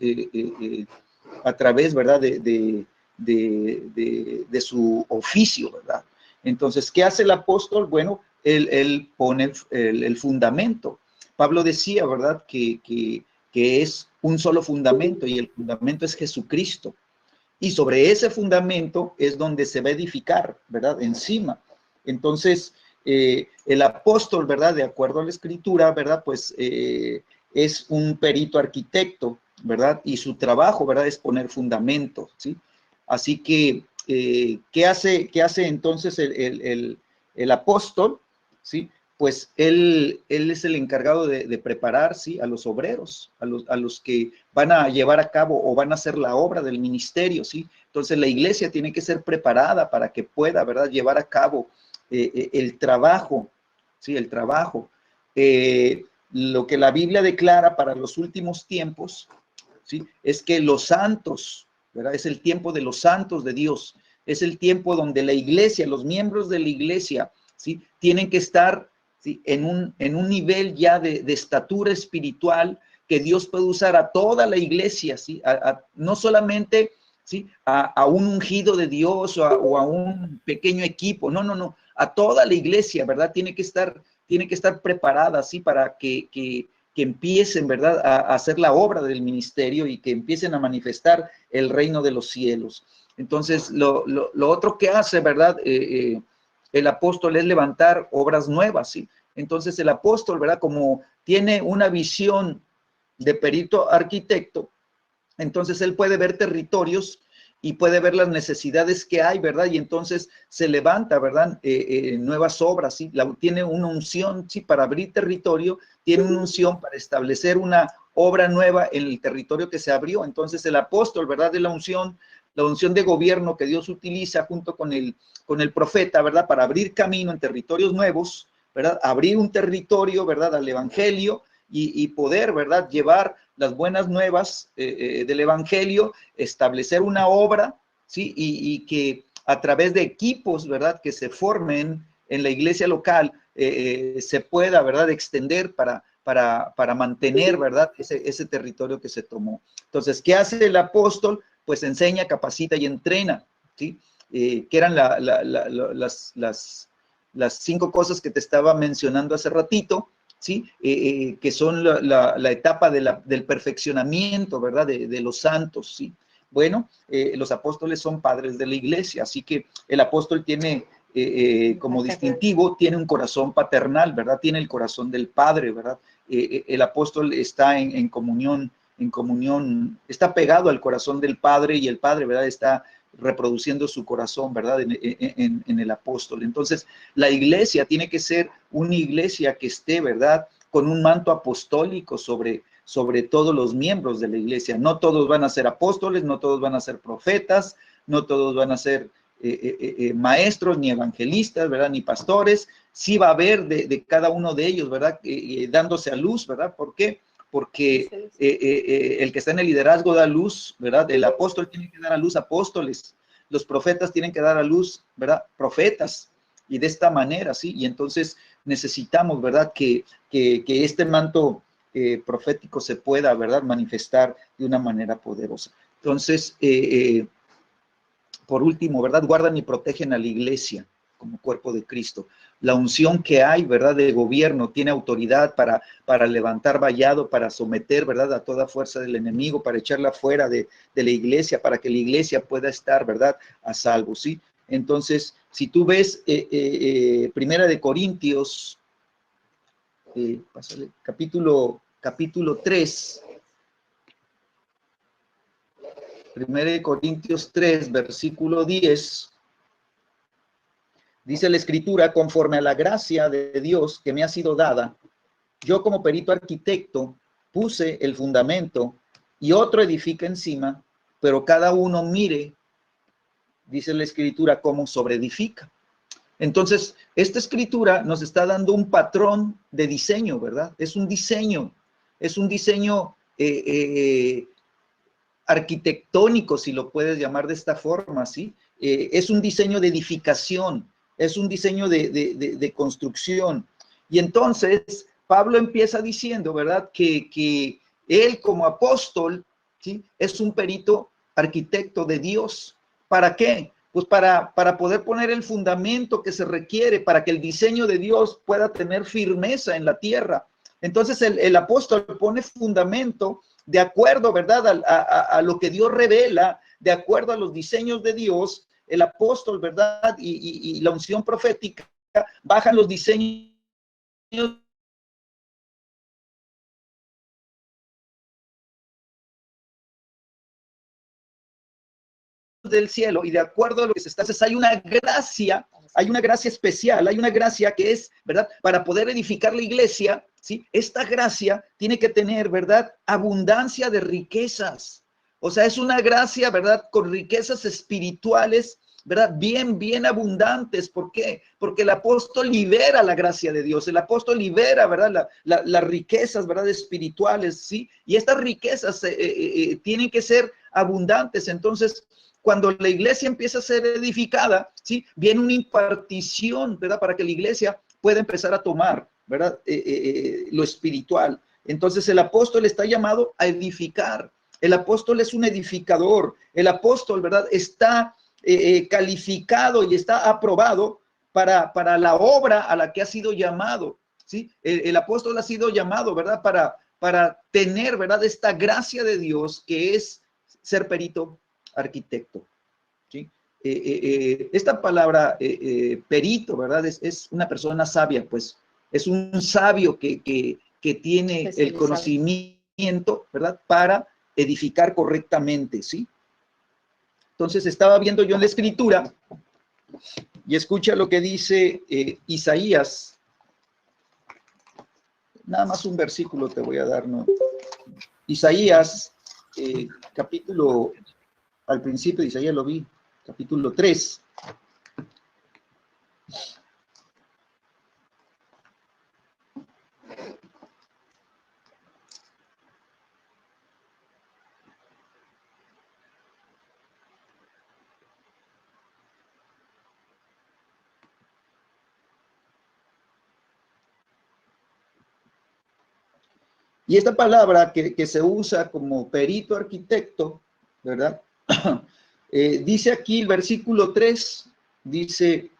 a través, ¿verdad? De su oficio, ¿verdad? Entonces, ¿qué hace el apóstol? Bueno, él pone el fundamento. Pablo decía, ¿verdad? Que es un solo fundamento, y el fundamento es Jesucristo. Y sobre ese fundamento es donde se va a edificar, ¿verdad? Encima. Entonces, el apóstol, ¿verdad? De acuerdo a la escritura, ¿verdad? Pues es un perito arquitecto, ¿verdad? Y su trabajo, ¿verdad? Es poner fundamento, ¿sí? Así que, ¿qué hace entonces el apóstol? ¿Sí? Pues él es el encargado de preparar, ¿sí? A los obreros, a los que van a llevar a cabo o van a hacer la obra del ministerio, ¿sí? Entonces la iglesia tiene que ser preparada para que pueda, ¿verdad? Llevar a cabo el trabajo, ¿sí? El trabajo. Lo que la Biblia declara para los últimos tiempos, ¿sí? Es que los santos, ¿verdad? Es el tiempo de los santos de Dios. Es el tiempo donde la iglesia, los miembros de la iglesia, ¿sí? Tienen que estar, ¿sí? en un nivel ya de estatura espiritual, que Dios puede usar a toda la iglesia, ¿sí? No solamente, ¿sí? A un ungido de Dios o a un pequeño equipo, no, a toda la iglesia, ¿verdad? Tiene que estar preparada, ¿sí? Para que empiecen, ¿verdad? A hacer la obra del ministerio y que empiecen a manifestar el reino de los cielos. Entonces, lo otro que hace, ¿verdad? El apóstol es levantar obras nuevas, ¿sí? Entonces el apóstol, ¿verdad? Como tiene una visión de perito arquitecto, entonces él puede ver territorios y puede ver las necesidades que hay, ¿verdad? Y entonces se levanta, ¿verdad? Nuevas obras, ¿sí? Tiene una unción, ¿sí? Para abrir territorio, tiene una unción para establecer una obra nueva en el territorio que se abrió. Entonces el apóstol, ¿verdad? De la unción de gobierno que Dios utiliza junto con el profeta, ¿verdad? Para abrir camino en territorios nuevos, ¿verdad? Abrir un territorio, ¿verdad? Al evangelio y poder, ¿verdad? Llevar las buenas nuevas del evangelio, establecer una obra, ¿sí? Y que a través de equipos, ¿verdad? Que se formen en la iglesia local, se pueda, ¿verdad? Extender para mantener, ¿verdad? Ese territorio que se tomó. Entonces, ¿qué hace el apóstol? Pues enseña, capacita y entrena, ¿sí? Que eran las 5 cosas que te estaba mencionando hace ratito, ¿sí? Que son la etapa del perfeccionamiento, ¿verdad? De los santos, ¿sí? Bueno, los apóstoles son padres de la iglesia, así que el apóstol tiene como distintivo, tiene un corazón paternal, ¿verdad? Tiene el corazón del Padre, ¿verdad? El apóstol está en comunión, está pegado al corazón del Padre y el Padre, ¿verdad? Está reproduciendo su corazón, ¿verdad? En el apóstol. Entonces, la iglesia tiene que ser una iglesia que esté, ¿verdad? Con un manto apostólico sobre todos los miembros de la iglesia. No todos van a ser apóstoles, no todos van a ser profetas, no todos van a ser maestros, ni evangelistas, ¿verdad? Ni pastores. Sí va a haber de cada uno de ellos, ¿verdad? Dándose a luz, ¿verdad? ¿Por qué? Porque el que está en el liderazgo da luz, ¿verdad? El apóstol tiene que dar a luz apóstoles, los profetas tienen que dar a luz, ¿verdad? Profetas, y de esta manera, ¿sí? Y entonces necesitamos, ¿verdad? Que este manto profético se pueda, ¿verdad? Manifestar de una manera poderosa. Entonces, por último, ¿verdad? Guardan y protegen a la iglesia como cuerpo de Cristo. La unción que hay, ¿verdad? De gobierno tiene autoridad para levantar vallado, para someter, ¿verdad? A toda fuerza del enemigo, para echarla fuera de la iglesia, para que la iglesia pueda estar, ¿verdad? A salvo, ¿sí? Entonces, si tú ves Primera de Corintios, pásale, capítulo 3, Primera de Corintios 3, versículo 10, dice la Escritura: conforme a la gracia de Dios que me ha sido dada, yo como perito arquitecto puse el fundamento y otro edifica encima, pero cada uno mire, dice la Escritura, cómo sobreedifica. Entonces, esta Escritura nos está dando un patrón de diseño, ¿verdad? Es un diseño arquitectónico, si lo puedes llamar de esta forma, ¿sí? Es un diseño de edificación, es un diseño de construcción. Y entonces, Pablo empieza diciendo, ¿verdad? Que él como apóstol, ¿sí? Es un perito arquitecto de Dios. ¿Para qué? Pues para poder poner el fundamento que se requiere para que el diseño de Dios pueda tener firmeza en la tierra. Entonces, el apóstol pone fundamento de acuerdo, ¿verdad? A lo que Dios revela, de acuerdo a los diseños de Dios. El apóstol, ¿verdad? Y la unción profética bajan los diseños del cielo, y de acuerdo a lo que se está haciendo, hay una gracia especial, hay una gracia que es, ¿verdad? Para poder edificar la iglesia, ¿sí? Esta gracia tiene que tener, ¿verdad? Abundancia de riquezas. O sea, es una gracia, ¿verdad? Con riquezas espirituales, ¿verdad? Bien abundantes. ¿Por qué? Porque el apóstol libera la gracia de Dios. El apóstol libera, ¿verdad? Las riquezas, ¿verdad? Espirituales, ¿sí? Y estas riquezas tienen que ser abundantes. Entonces, cuando la iglesia empieza a ser edificada, ¿sí? Viene una impartición, ¿verdad? Para que la iglesia pueda empezar a tomar, ¿verdad? Lo espiritual. Entonces el apóstol está llamado a edificar. El apóstol es un edificador. El apóstol, ¿verdad? Está calificado y está aprobado para la obra a la que ha sido llamado, ¿sí? El apóstol ha sido llamado, ¿verdad? Para tener, ¿verdad? Esta gracia de Dios que es ser perito arquitecto, ¿sí? Esta palabra perito, ¿verdad? Es una persona sabia, pues es un sabio que tiene el conocimiento, ¿verdad? Para edificar correctamente, ¿sí? Entonces estaba viendo yo en la Escritura y escucha lo que dice Isaías. Nada más un versículo te voy a dar, ¿no? Isaías, capítulo, al principio de Isaías lo vi, capítulo 3. Y esta palabra que se usa como perito arquitecto, ¿verdad? Dice aquí el versículo 3, dice,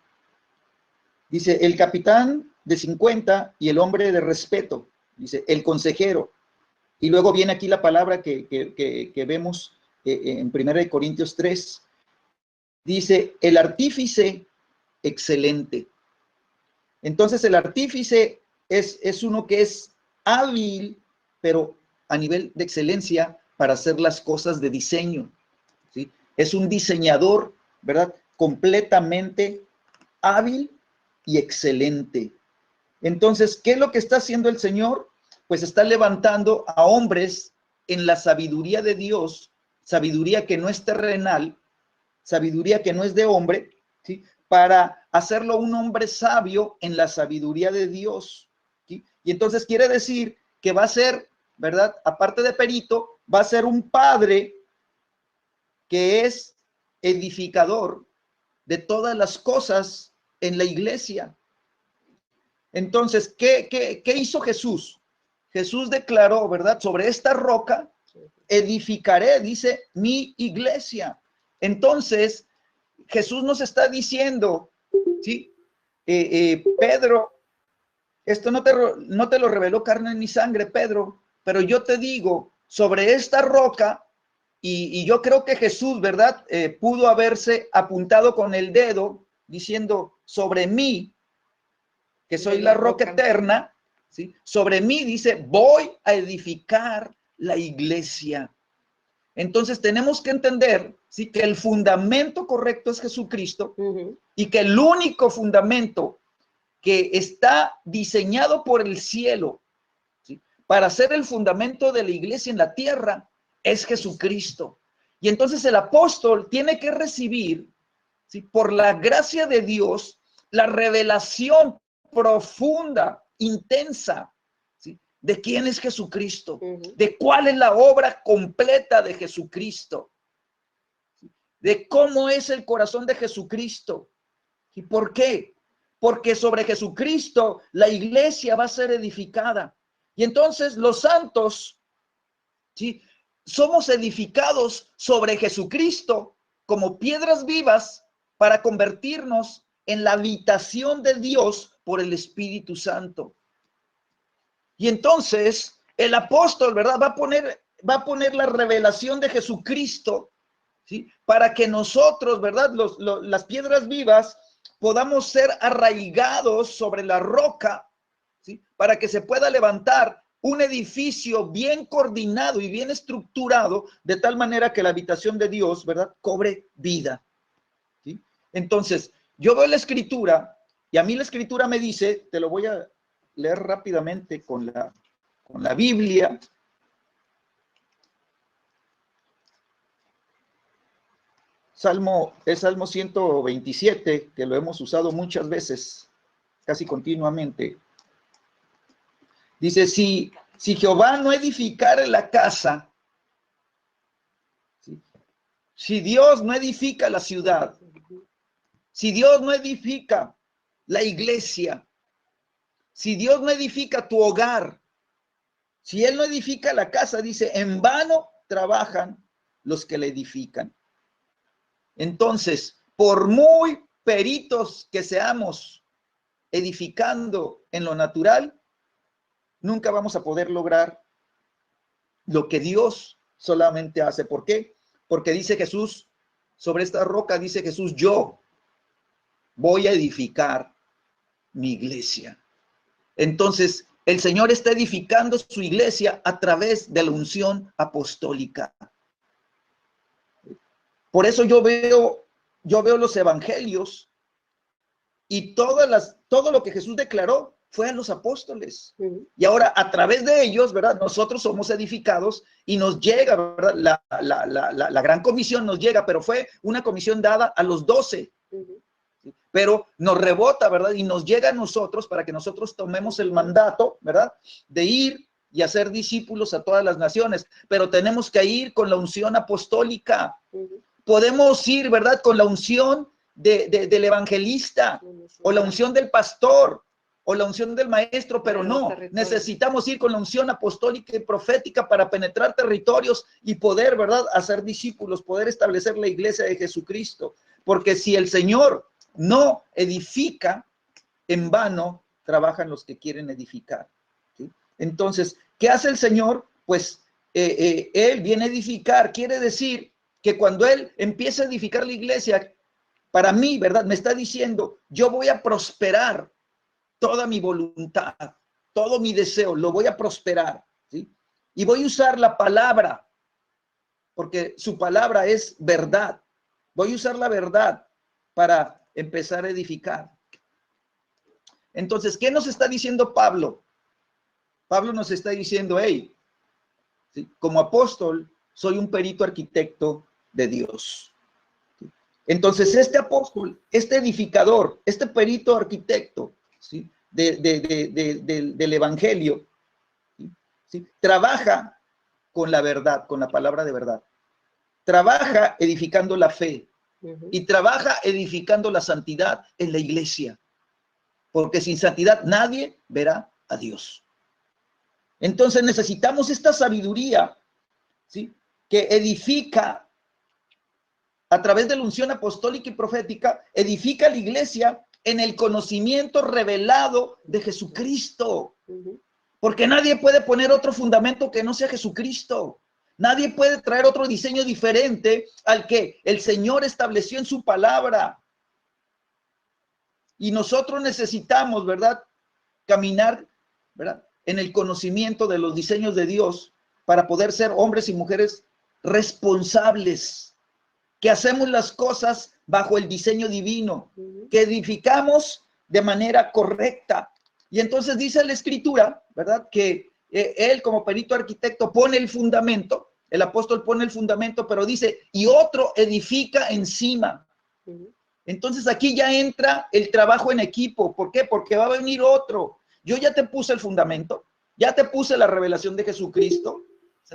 el capitán de 50 y el hombre de respeto, dice, el consejero. Y luego viene aquí la palabra que vemos en 1 Corintios 3, dice, el artífice excelente. Entonces el artífice es uno que es hábil, pero a nivel de excelencia para hacer las cosas de diseño, ¿sí? Es un diseñador, ¿verdad? Completamente hábil y excelente. Entonces, ¿qué es lo que está haciendo el Señor? Pues está levantando a hombres en la sabiduría de Dios, sabiduría que no es terrenal, sabiduría que no es de hombre, ¿sí? Para hacerlo un hombre sabio en la sabiduría de Dios, ¿sí? Y entonces quiere decir que va a ser, ¿verdad? Aparte de perito, va a ser un padre que es edificador de todas las cosas en la iglesia. Entonces, ¿qué hizo Jesús? Jesús declaró, ¿verdad? Sobre esta roca edificaré, dice, mi iglesia. Entonces, Jesús nos está diciendo, ¿sí? Pedro, esto no te lo reveló carne ni sangre, Pedro, pero yo te digo, sobre esta roca, y yo creo que Jesús, ¿verdad? Pudo haberse apuntado con el dedo, diciendo, sobre mí, que soy la roca eterna, ¿sí? Sobre mí, dice, voy a edificar la iglesia. Entonces tenemos que entender, ¿sí? Que el fundamento correcto es Jesucristo, y que el único fundamento que está diseñado por el cielo, ¿sí? Para ser el fundamento de la iglesia en la tierra es Jesucristo. Y entonces el apóstol tiene que recibir, ¿sí? Por la gracia de Dios, la revelación profunda, intensa, ¿sí? De quién es Jesucristo, de cuál es la obra completa de Jesucristo, ¿sí? De cómo es el corazón de Jesucristo. ¿Y por qué? Porque sobre Jesucristo la iglesia va a ser edificada. Y entonces los santos, ¿sí? Somos edificados sobre Jesucristo como piedras vivas para convertirnos en la habitación de Dios por el Espíritu Santo. Y entonces el apóstol, ¿verdad? Va a poner la revelación de Jesucristo, ¿sí? Para que nosotros, ¿verdad? Las piedras vivas podamos ser arraigados sobre la roca, ¿sí? Para que se pueda levantar un edificio bien coordinado y bien estructurado, de tal manera que la habitación de Dios, ¿verdad? Cobre vida, ¿sí? Entonces, yo veo la escritura, y a mí la escritura me dice, te lo voy a leer rápidamente con la Biblia. Es Salmo 127, que lo hemos usado muchas veces, casi continuamente. Dice, si Jehová no edificara la casa, ¿sí? Si Dios no edifica la ciudad, si Dios no edifica la iglesia, si Dios no edifica tu hogar, si Él no edifica la casa, dice, en vano trabajan los que la edifican. Entonces, por muy peritos que seamos edificando en lo natural, nunca vamos a poder lograr lo que Dios solamente hace. ¿Por qué? Porque dice Jesús, sobre esta roca dice Jesús, yo voy a edificar mi iglesia. Entonces, el Señor está edificando su iglesia a través de la unción apostólica. Por eso yo veo los evangelios y todo lo que Jesús declaró fue a los apóstoles. Y ahora a través de ellos, ¿verdad? Nosotros somos edificados y nos llega, ¿verdad? La gran comisión nos llega, pero fue una comisión dada a los 12. Pero nos rebota, ¿verdad? Y nos llega a nosotros para que nosotros tomemos el mandato, ¿verdad? De ir y hacer discípulos a todas las naciones. Pero tenemos que ir con la unción apostólica. Podemos ir, ¿verdad? Con la unción del evangelista, o la unción del pastor, o la unción del maestro, pero no, necesitamos ir con la unción apostólica y profética para penetrar territorios y poder, ¿verdad? Hacer discípulos, poder establecer la iglesia de Jesucristo. Porque si el Señor no edifica, en vano trabajan los que quieren edificar, ¿sí? Entonces, ¿qué hace el Señor? Pues Él viene a edificar, quiere decir que cuando Él empieza a edificar la iglesia, para mí, ¿verdad? Me está diciendo, yo voy a prosperar toda mi voluntad, todo mi deseo, lo voy a prosperar, ¿sí? Y voy a usar la palabra, porque su palabra es verdad. Voy a usar la verdad para empezar a edificar. Entonces, ¿qué nos está diciendo Pablo? Pablo nos está diciendo, hey, ¿sí? Como apóstol, soy un perito arquitecto de Dios. Entonces, este apóstol, este edificador, este perito arquitecto, ¿sí? Del evangelio, ¿sí? Trabaja con la verdad, con la palabra de verdad. Trabaja edificando la fe y trabaja edificando la santidad en la iglesia, porque sin santidad nadie verá a Dios. Entonces necesitamos esta sabiduría, ¿sí? Que edifica a través de la unción apostólica y profética, edifica la iglesia en el conocimiento revelado de Jesucristo. Porque nadie puede poner otro fundamento que no sea Jesucristo. Nadie puede traer otro diseño diferente al que el Señor estableció en su palabra. Y nosotros necesitamos, ¿verdad?, caminar, ¿verdad?, en el conocimiento de los diseños de Dios para poder ser hombres y mujeres responsables, que hacemos las cosas bajo el diseño divino, que edificamos de manera correcta. Y entonces dice la Escritura, ¿verdad?, que él como perito arquitecto pone el fundamento, el apóstol pone el fundamento, pero dice, y otro edifica encima. Entonces aquí ya entra el trabajo en equipo. ¿Por qué? Porque va a venir otro. Yo ya te puse el fundamento, ya te puse la revelación de Jesucristo,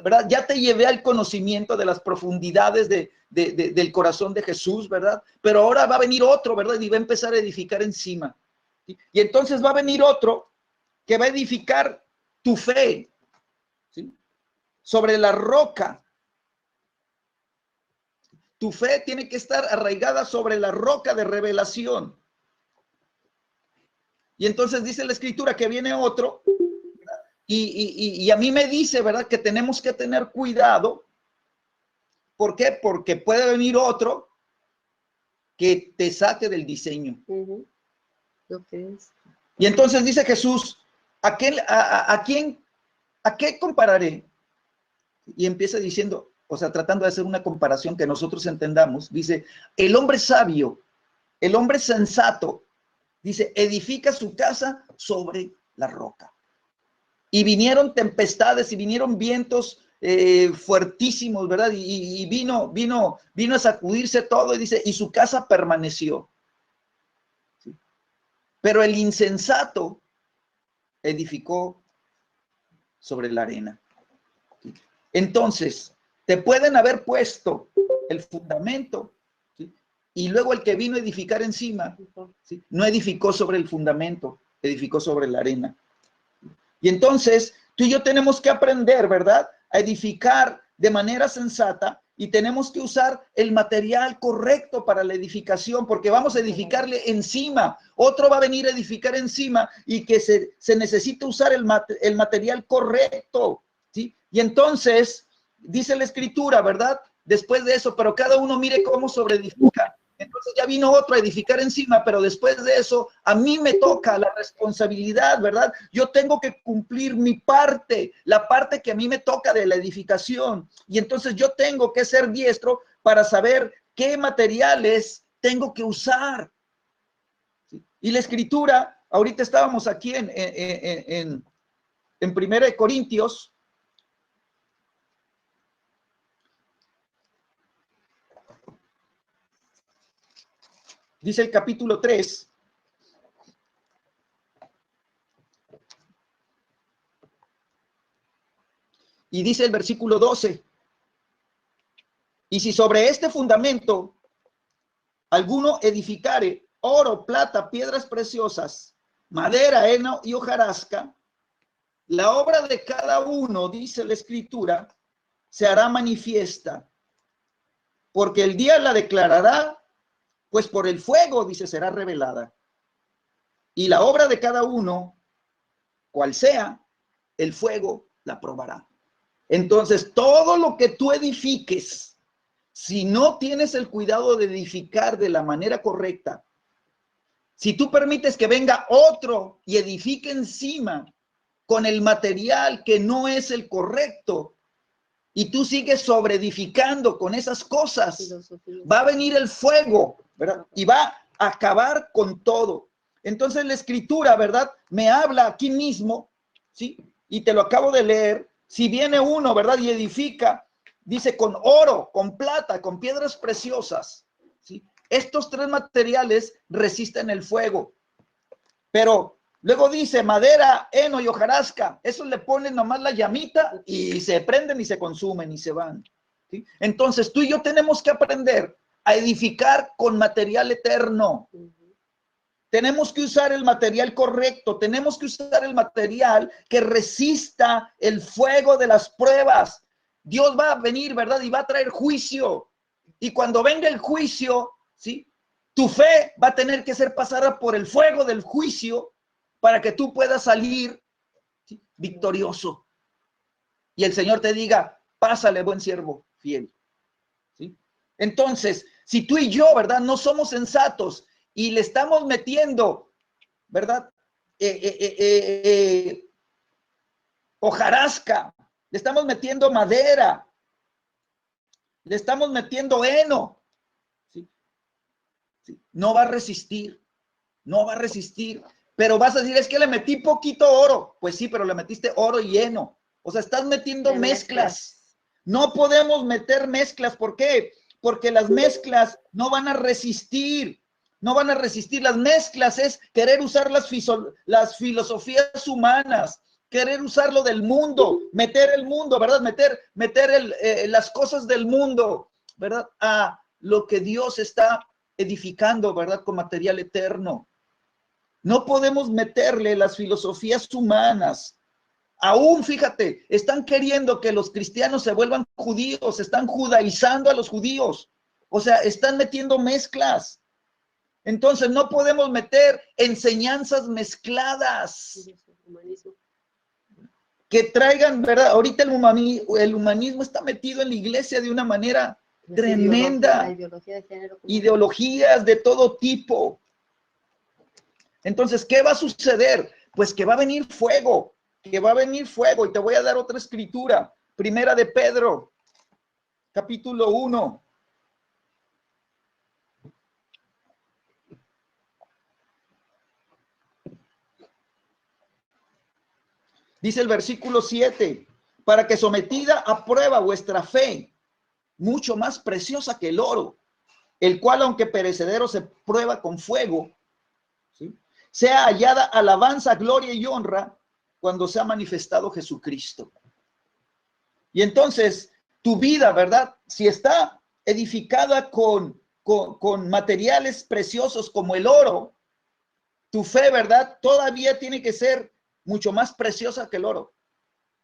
¿verdad? Ya te llevé al conocimiento de las profundidades del corazón de Jesús, ¿verdad? Pero ahora va a venir otro, ¿verdad? Y va a empezar a edificar encima. ¿Sí? Y entonces va a venir otro que va a edificar tu fe, ¿sí?, sobre la roca. Tu fe tiene que estar arraigada sobre la roca de revelación. Y entonces dice la Escritura que viene otro, y a mí me dice, ¿verdad?, que tenemos que tener cuidado. ¿Por qué? Porque puede venir otro que te saque del diseño. Y entonces dice Jesús, ¿a qué compararé? Y empieza diciendo, o sea, tratando de hacer una comparación que nosotros entendamos. Dice, el hombre sabio, el hombre sensato, dice, edifica su casa sobre la roca. Y vinieron tempestades y vinieron vientos fuertísimos, ¿verdad? Y vino a sacudirse todo, y dice, y su casa permaneció. ¿Sí? Pero el insensato edificó sobre la arena. ¿Sí? Entonces, te pueden haber puesto el fundamento, ¿sí?, y luego el que vino a edificar encima, ¿sí?, no edificó sobre el fundamento, edificó sobre la arena. Y entonces, tú y yo tenemos que aprender, ¿verdad?, a edificar de manera sensata, y tenemos que usar el material correcto para la edificación, porque vamos a edificarle encima. Otro va a venir a edificar encima, y que se necesita usar el material correcto, ¿sí? Y entonces, dice la Escritura, ¿verdad?, después de eso, pero cada uno mire cómo sobreedifica. Entonces ya vino otro a edificar encima, pero después de eso, a mí me toca la responsabilidad, ¿verdad? Yo tengo que cumplir mi parte, la parte que a mí me toca de la edificación. Y entonces yo tengo que ser diestro para saber qué materiales tengo que usar. ¿Sí? Y la Escritura, ahorita estábamos aquí en 1 Corintios. Dice el capítulo 3. Y dice el versículo 12. Y si sobre este fundamento alguno edificare oro, plata, piedras preciosas, madera, heno y hojarasca, la obra de cada uno, dice la Escritura, se hará manifiesta, porque el día la declarará, pues por el fuego, dice, será revelada. Y la obra de cada uno, cual sea, el fuego la probará. Entonces, todo lo que tú edifiques si no tienes el cuidado de edificar de la manera correcta, si tú permites que venga otro y edifique encima con el material que no es el correcto, y tú sigues sobreedificando con esas cosas, va a venir el fuego, ¿verdad? Y va a acabar con todo. Entonces la Escritura, ¿verdad? Me habla aquí mismo, ¿sí? Y te lo acabo de leer. Si viene uno, ¿verdad? Y edifica, dice, con oro, con plata, con piedras preciosas, ¿sí? Estos tres materiales resisten el fuego. Pero luego dice madera, heno y hojarasca. Eso le ponen nomás la llamita y se prenden y se consumen y se van, ¿sí? Entonces tú y yo tenemos que aprender a edificar con material eterno. Tenemos que usar el material correcto. Tenemos que usar el material que resista el fuego de las pruebas. Dios va a venir, ¿verdad? Y va a traer juicio. Y cuando venga el juicio, ¿sí? Tu fe va a tener que ser pasada por el fuego del juicio para que tú puedas salir, ¿sí?, victorioso. Y el Señor te diga, pásale, buen siervo fiel, ¿sí? Entonces, si tú y yo, ¿verdad?, no somos sensatos y le estamos metiendo, ¿verdad?, hojarasca, le estamos metiendo madera, le estamos metiendo heno, ¿sí? ¿Sí? No va a resistir, no va a resistir. Pero vas a decir, es que le metí poquito oro. Pues sí, pero le metiste oro y heno. O sea, estás metiendo mezclas. No podemos meter mezclas. ¿Por qué? Porque las mezclas no van a resistir. No van a resistir. Las mezclas es querer usar las filosofías humanas, querer usar lo del mundo, meter el mundo, ¿verdad? Meter las cosas del mundo, ¿verdad? A lo que Dios está edificando, ¿verdad? Con material eterno. No podemos meterle las filosofías humanas. Aún, fíjate, están queriendo que los cristianos se vuelvan judíos, están judaizando a los judíos. O sea, están metiendo mezclas. Entonces, no podemos meter enseñanzas mezcladas que traigan, ¿verdad? Ahorita el humanismo está metido en la iglesia de una manera tremenda. Ideologías de todo tipo. Entonces, ¿qué va a suceder? Pues que va a venir fuego, y te voy a dar otra escritura. Primera de Pedro, capítulo 1. Dice el versículo 7, para que sometida a prueba vuestra fe, mucho más preciosa que el oro, el cual aunque perecedero se prueba con fuego, ¿sí?, sea hallada alabanza, gloria y honra cuando se ha manifestado Jesucristo. Y entonces tu vida, ¿verdad?, si está edificada con materiales preciosos como el oro, tu fe, ¿verdad?, todavía tiene que ser mucho más preciosa que el oro.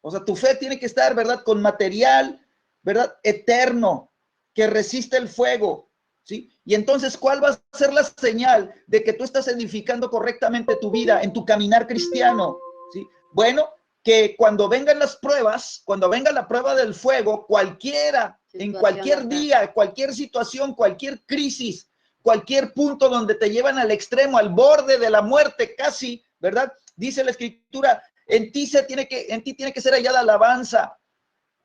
O sea, tu fe tiene que estar, ¿verdad?, con material, ¿verdad?, eterno, que resiste el fuego, ¿sí? Y entonces, ¿cuál va a ser la señal de que tú estás edificando correctamente tu vida en tu caminar cristiano? ¿Sí? Bueno, que cuando vengan las pruebas, cuando venga la prueba del fuego, cualquiera, en cualquier día, cualquier situación, cualquier crisis, cualquier punto donde te llevan al extremo, al borde de la muerte casi, ¿verdad? Dice la Escritura, en ti tiene que ser hallada alabanza.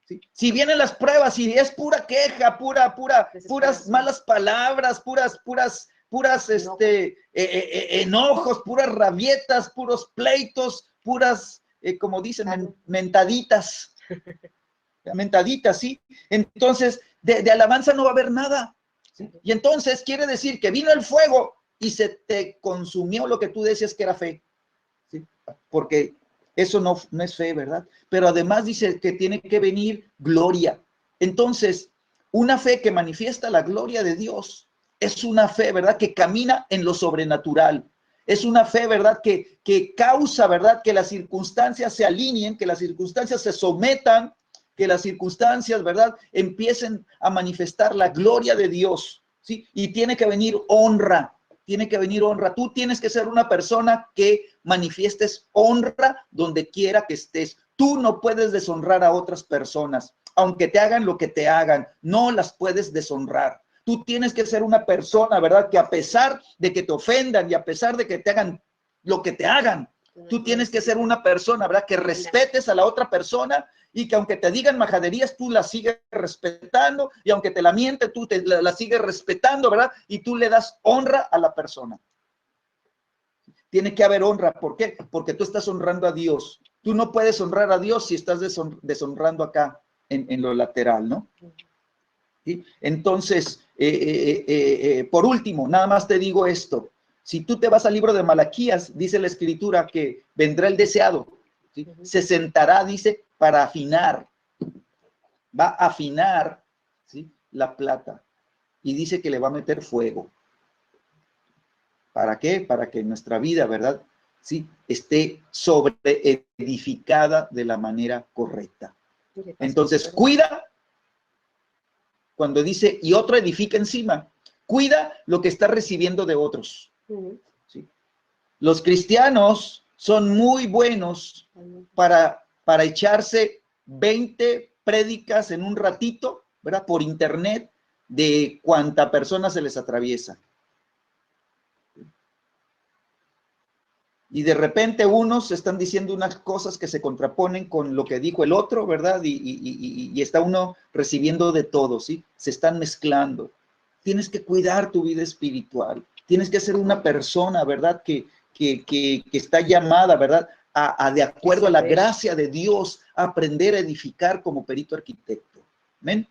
¿Sí? Si vienen las pruebas y es pura queja, puras malas palabras, puras enojos, puras rabietas, puros pleitos, puras, como dicen, mentaditas, ¿sí? Entonces, de alabanza no va a haber nada, ¿sí? Y entonces quiere decir que vino el fuego y se te consumió lo que tú decías que era fe, ¿sí? Porque eso no es fe, ¿verdad? Pero además dice que tiene que venir gloria. Entonces, una fe que manifiesta la gloria de Dios es una fe, ¿verdad?, que camina en lo sobrenatural. Es una fe, ¿verdad?, que causa, ¿verdad?, que las circunstancias se alineen, que las circunstancias se sometan, que las circunstancias, ¿verdad?, empiecen a manifestar la gloria de Dios, ¿sí? Y tiene que venir honra. Tiene que venir honra. Tú tienes que ser una persona que manifiestes honra donde quiera que estés. Tú no puedes deshonrar a otras personas. aunque te hagan lo que te hagan, no las puedes deshonrar. Tú tienes que ser una persona, ¿verdad? Que a pesar de que te ofendan y a pesar de que te hagan lo que te hagan, tú tienes que ser una persona, ¿verdad? Que respetes a la otra persona y que aunque te digan majaderías, tú la sigues respetando y aunque te la miente, tú la sigues respetando, ¿verdad? Y tú le das honra a la persona. Tiene que haber honra. ¿Por qué? Porque tú estás honrando a Dios. Tú no puedes honrar a Dios si estás deshonrando acá en lo lateral, ¿no? ¿Sí? Entonces, por último, nada más te digo esto. Si tú te vas al libro de Malaquías, dice la escritura que vendrá el deseado, ¿sí? Se sentará, dice, para afinar. Va a afinar, ¿sí?, la plata. Y dice que le va a meter fuego. ¿Para qué? Para que nuestra vida, ¿verdad?, sí, esté sobreedificada de la manera correcta. Entonces, cuida. Cuando dice, y otro edifica encima, cuida lo que está recibiendo de otros. ¿Sí? Los cristianos son muy buenos para echarse 20 prédicas en un ratito, ¿verdad?, por internet, de cuánta persona se les atraviesa. Y de repente unos están diciendo unas cosas que se contraponen con lo que dijo el otro, ¿verdad? Y está uno recibiendo de todo, ¿sí? Se están mezclando. Tienes que cuidar tu vida espiritual. Tienes que ser una persona, ¿verdad?, que está llamada, ¿verdad?, de acuerdo a la gracia de Dios, a aprender a edificar como perito arquitecto. ¿Amén?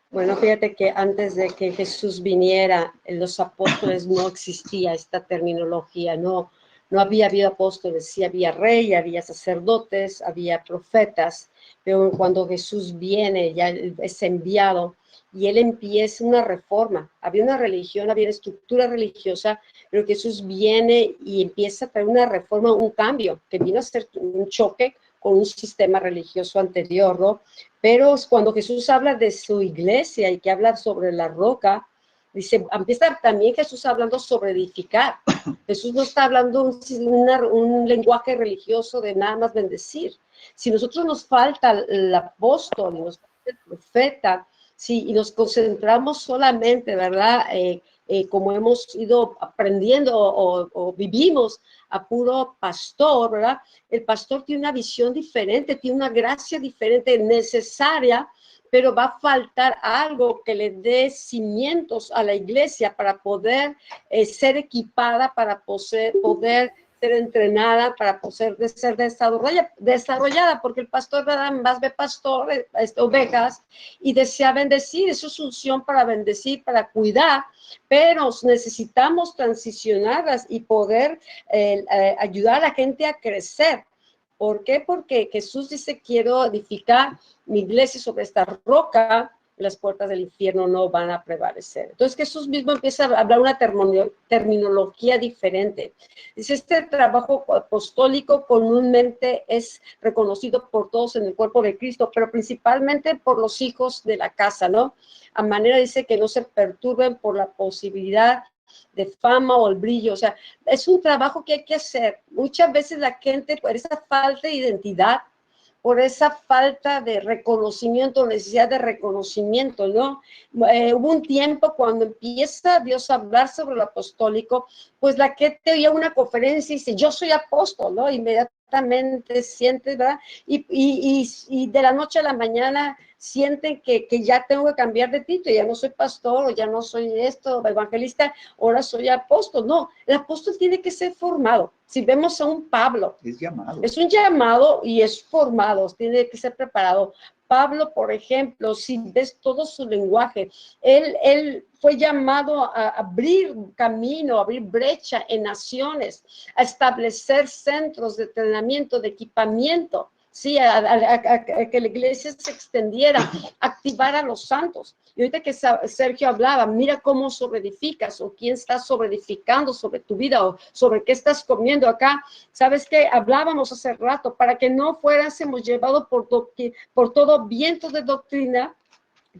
Bueno, fíjate que antes de que Jesús viniera, en los apóstoles no existía esta terminología, no había habido apóstoles, sí había rey, había sacerdotes, había profetas, pero cuando Jesús viene, ya es enviado, y él empieza una reforma. Había una religión, había una estructura religiosa, pero Jesús viene y empieza a traer una reforma, un cambio, que vino a ser un choque con un sistema religioso anterior, ¿no? Pero cuando Jesús habla de su iglesia y que habla sobre la roca, dice, empieza también Jesús hablando sobre edificar. Jesús no está hablando un lenguaje religioso de nada más bendecir. Si nosotros nos falta el apóstol, nos falta el profeta, sí, y nos concentramos solamente, ¿verdad?, como hemos ido aprendiendo o vivimos a puro pastor, ¿verdad? El pastor tiene una visión diferente, tiene una gracia diferente, necesaria, pero va a faltar algo que le dé cimientos a la iglesia para poder ser equipada, para poder ser entrenada, para poder ser desarrollada, porque el pastor nada más ve ovejas y desea bendecir, eso es unción para bendecir, para cuidar, pero necesitamos transicionarlas y poder ayudar a la gente a crecer. ¿Por qué? Porque Jesús dice, quiero edificar mi iglesia sobre esta roca, las puertas del infierno no van a prevalecer. Entonces Jesús mismo empieza a hablar una terminología diferente. Dice, este trabajo apostólico comúnmente es reconocido por todos en el cuerpo de Cristo, pero principalmente por los hijos de la casa, ¿no? A manera, dice, que no se perturben por la posibilidad de fama o el brillo. O sea, es un trabajo que hay que hacer. Muchas veces la gente, por esa falta de identidad, por esa falta de reconocimiento, necesidad de reconocimiento, ¿no? Hubo un tiempo cuando empieza Dios a hablar sobre lo apostólico, pues la gente oía una conferencia y dice, yo soy apóstol, ¿no? Inmediatamente sientes, ¿verdad? Y de la noche a la mañana sienten que ya tengo que cambiar de título, ya no soy pastor, o ya no soy esto, evangelista, ahora soy apóstol. No, el apóstol tiene que ser formado. Si vemos a un Pablo, es un llamado y es formado, tiene que ser preparado. Pablo, por ejemplo, si ves todo su lenguaje, él fue llamado a abrir camino, a abrir brecha en naciones, a establecer centros de entrenamiento, de equipamiento, sí, a que la iglesia se extendiera, activar a los santos. Y ahorita que Sergio hablaba, mira cómo sobreedificas, o quién está sobreedificando sobre tu vida, o sobre qué estás comiendo acá. ¿Sabes qué? Hablábamos hace rato, para que no fuéramos llevados por todo viento de doctrina,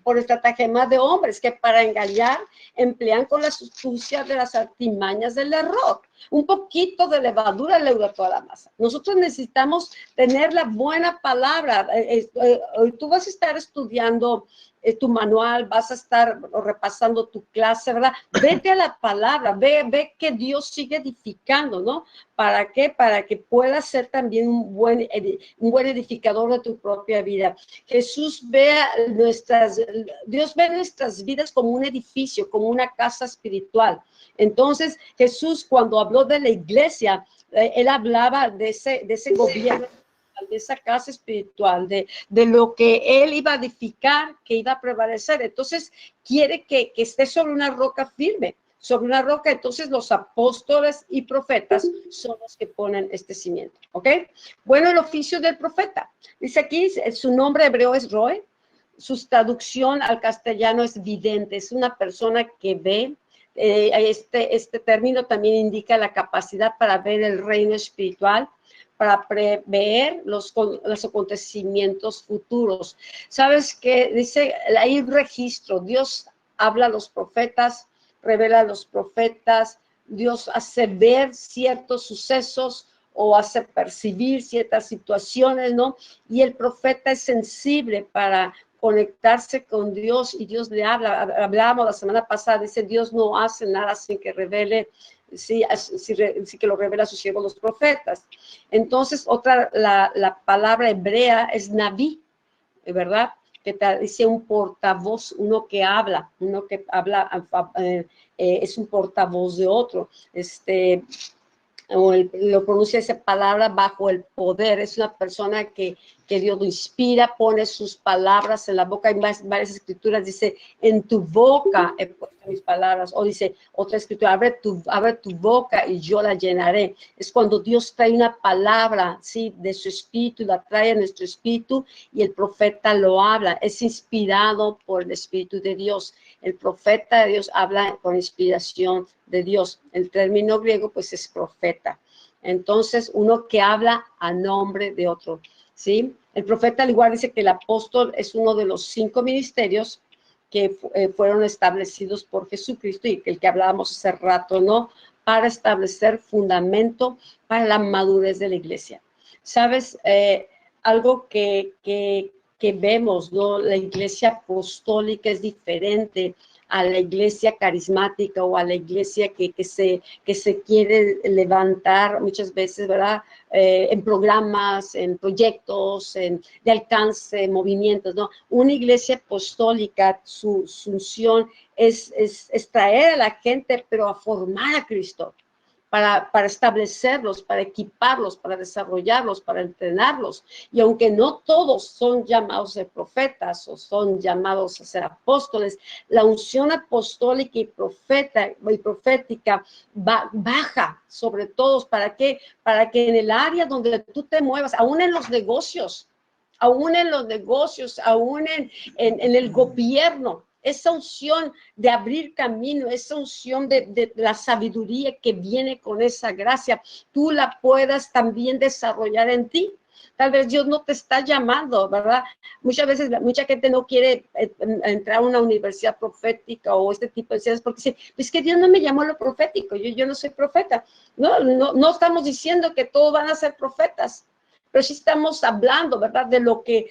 por estratagema de hombres que para engañar emplean con la astucia de las artimañas del error. Un poquito de levadura leuda toda la masa. Nosotros necesitamos tener la buena palabra. Tú vas a estar estudiando tu manual, vas a estar repasando tu clase, ¿verdad? Vete a la palabra, ve que Dios sigue edificando, ¿no? ¿Para qué? Para que puedas ser también un buen edificador de tu propia vida. Jesús Dios ve nuestras vidas como un edificio, como una casa espiritual. Entonces, Jesús, cuando habló de la iglesia, él hablaba de ese gobierno, de esa casa espiritual, de lo que él iba a edificar, que iba a prevalecer. Entonces, quiere que esté sobre una roca firme, sobre una roca. Entonces, los apóstoles y profetas son los que ponen este cimiento, ¿ok? Bueno, el oficio del profeta. Dice aquí, su nombre hebreo es Roe, su traducción al castellano es vidente, es una persona que ve. Este término también indica la capacidad para ver el reino espiritual, para prever los acontecimientos futuros. ¿Sabes qué? Dice, hay un registro, Dios habla a los profetas, revela a los profetas, Dios hace ver ciertos sucesos o hace percibir ciertas situaciones, ¿no? Y el profeta es sensible para conectarse con Dios y Dios le habla. Hablábamos la semana pasada, dice, Dios no hace nada sin que revele, sí que lo revela a sus siervos los profetas. Entonces, la palabra hebrea es naví, ¿verdad? Que dice un portavoz, uno que habla, es un portavoz de otro. Lo pronuncia esa palabra bajo el poder, es una persona que Dios lo inspira, pone sus palabras en la boca. Hay varias escrituras, dice, en tu boca he puesto mis palabras, o dice otra escritura, abre tu boca y yo la llenaré. Es cuando Dios trae una palabra, ¿sí? De su espíritu, la trae a nuestro espíritu y el profeta lo habla, es inspirado por el espíritu de Dios. El profeta de Dios habla con inspiración de Dios. El término griego, pues, es profeta. Entonces, uno que habla a nombre de otro, ¿sí? El profeta, al igual, dice que el apóstol es uno de los 5 ministerios que fueron establecidos por Jesucristo y el que hablábamos hace rato, ¿no? Para establecer fundamento para la madurez de la iglesia. ¿Sabes? Algo que vemos, ¿no? La iglesia apostólica es diferente a la iglesia carismática o a la iglesia que se quiere levantar muchas veces, ¿verdad? En programas, en proyectos, de alcance, movimientos, ¿no? Una iglesia apostólica, su función es traer a la gente, pero a formar a Cristo. Para establecerlos, para equiparlos, para desarrollarlos, para entrenarlos. Y aunque no todos son llamados a ser profetas o son llamados a ser apóstoles, la unción apostólica y profética baja sobre todos. ¿Para qué? Para que en el área donde tú te muevas, aún en los negocios, aún en el gobierno, esa unción de abrir camino, esa unción de la sabiduría que viene con esa gracia, tú la puedas también desarrollar en ti. Tal vez Dios no te está llamando, ¿verdad? Muchas veces mucha gente no quiere entrar a una universidad profética o este tipo de cosas porque dice, es que Dios no me llamó a lo profético, yo no soy profeta. No estamos diciendo que todos van a ser profetas, pero sí estamos hablando, ¿verdad? De lo que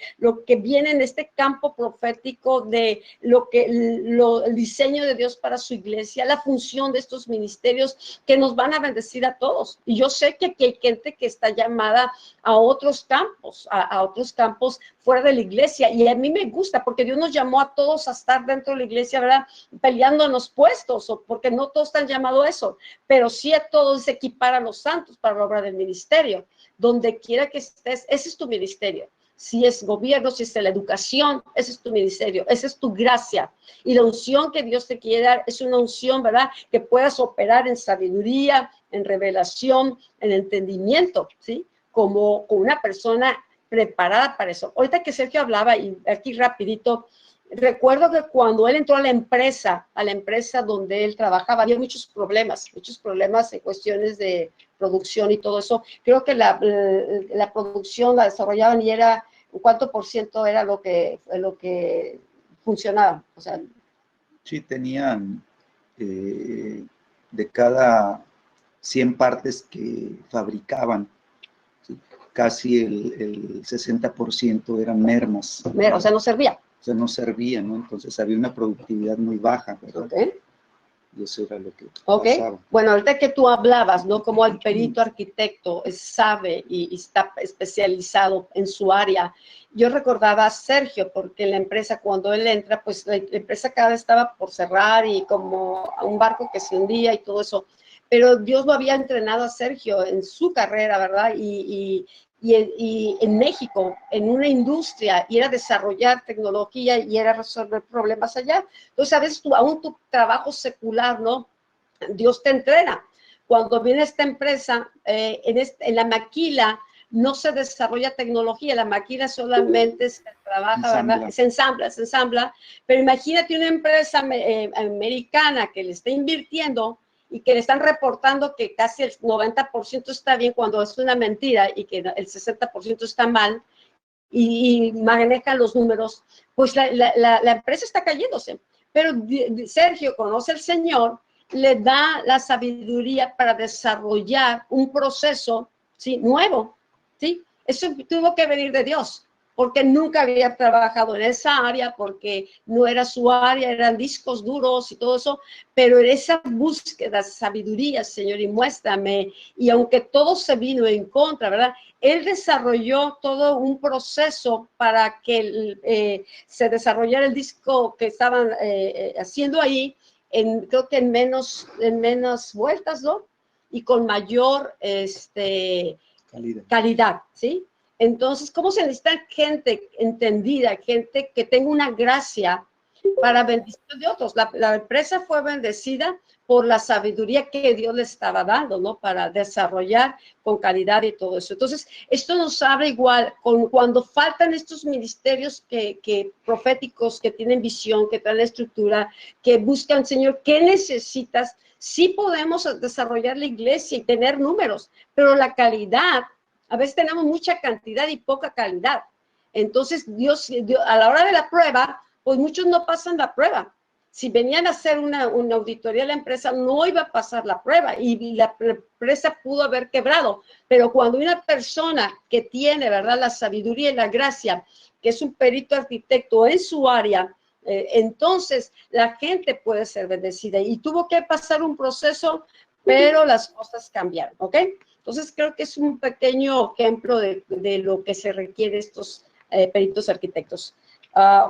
viene en este campo profético, de el diseño de Dios para su iglesia, la función de estos ministerios que nos van a bendecir a todos. Y yo sé que aquí hay gente que está llamada a otros campos, a otros campos fuera de la iglesia, y a mí me gusta, porque Dios nos llamó a todos a estar dentro de la iglesia, ¿verdad? Peleándonos puestos, o porque no todos están llamados a eso, pero sí a todos equipar a los santos para la obra del ministerio. Donde quiera que estés, ese es tu ministerio. Si es gobierno, si es la educación, ese es tu ministerio, esa es tu gracia. Y la unción que Dios te quiere dar es una unción, ¿verdad? Que puedas operar en sabiduría, en revelación, en entendimiento, ¿sí? Como una persona preparada para eso. Ahorita que Sergio hablaba, y aquí rapidito, recuerdo que cuando él entró a la empresa donde él trabajaba, había muchos problemas en cuestiones de producción y todo eso. Creo que la producción la desarrollaban y era, ¿cuánto por ciento era lo que funcionaba. O sea, sí, tenían de cada 100 partes que fabricaban, ¿sí? Casi el 60% eran mermas. o sea, no servía. O sea, no servían, ¿no? Entonces había una productividad muy baja, ¿verdad? Okay. Y eso era lo que Okay. pasaba. Bueno, ahorita que tú hablabas, ¿no? Como el perito arquitecto sabe y está especializado en su área. Yo recordaba a Sergio, porque en la empresa, cuando él entra, pues la empresa cada vez estaba por cerrar y como un barco que se hundía y todo eso. Pero Dios lo había entrenado a Sergio en su carrera, ¿verdad? Y en México, en una industria, y era desarrollar tecnología y era resolver problemas allá. Entonces, a veces aún tu trabajo secular, ¿no? Dios te entrena. Cuando viene esta empresa, en la maquila no se desarrolla tecnología, la maquila solamente se trabaja, ¿verdad? Se ensambla, pero imagínate una empresa americana que le está invirtiendo y que le están reportando que casi el 90% está bien cuando es una mentira y que el 60% está mal, y manejan los números, pues la empresa está cayéndose. Pero Sergio conoce al Señor, le da la sabiduría para desarrollar un proceso, ¿sí? Nuevo, ¿sí? Eso tuvo que venir de Dios, porque nunca había trabajado en esa área, porque no era su área, eran discos duros y todo eso, pero en esa búsqueda de sabiduría, Señor, y muéstrame, y aunque todo se vino en contra, ¿verdad? Él desarrolló todo un proceso para que se desarrollara el disco que estaban haciendo ahí, creo que en menos vueltas, ¿no? Y con mayor calidad, ¿sí? Entonces, ¿cómo se necesita gente entendida, gente que tenga una gracia para bendición de otros? La empresa fue bendecida por la sabiduría que Dios le estaba dando, ¿no? Para desarrollar con calidad y todo eso. Entonces, esto nos habla igual cuando faltan estos ministerios que proféticos, que tienen visión, que traen estructura, que buscan, Señor, ¿qué necesitas? Sí podemos desarrollar la iglesia y tener números, pero la calidad, a veces tenemos mucha cantidad y poca calidad. Entonces, Dios a la hora de la prueba, pues muchos no pasan la prueba. Si venían a hacer una auditoría a la empresa, no iba a pasar la prueba y la empresa pudo haber quebrado. Pero cuando una persona que tiene, ¿verdad?, la sabiduría y la gracia, que es un perito arquitecto en su área, entonces la gente puede ser bendecida. Y tuvo que pasar un proceso, pero las cosas cambiaron, ¿ok? Entonces creo que es un pequeño ejemplo de lo que se requiere estos peritos arquitectos.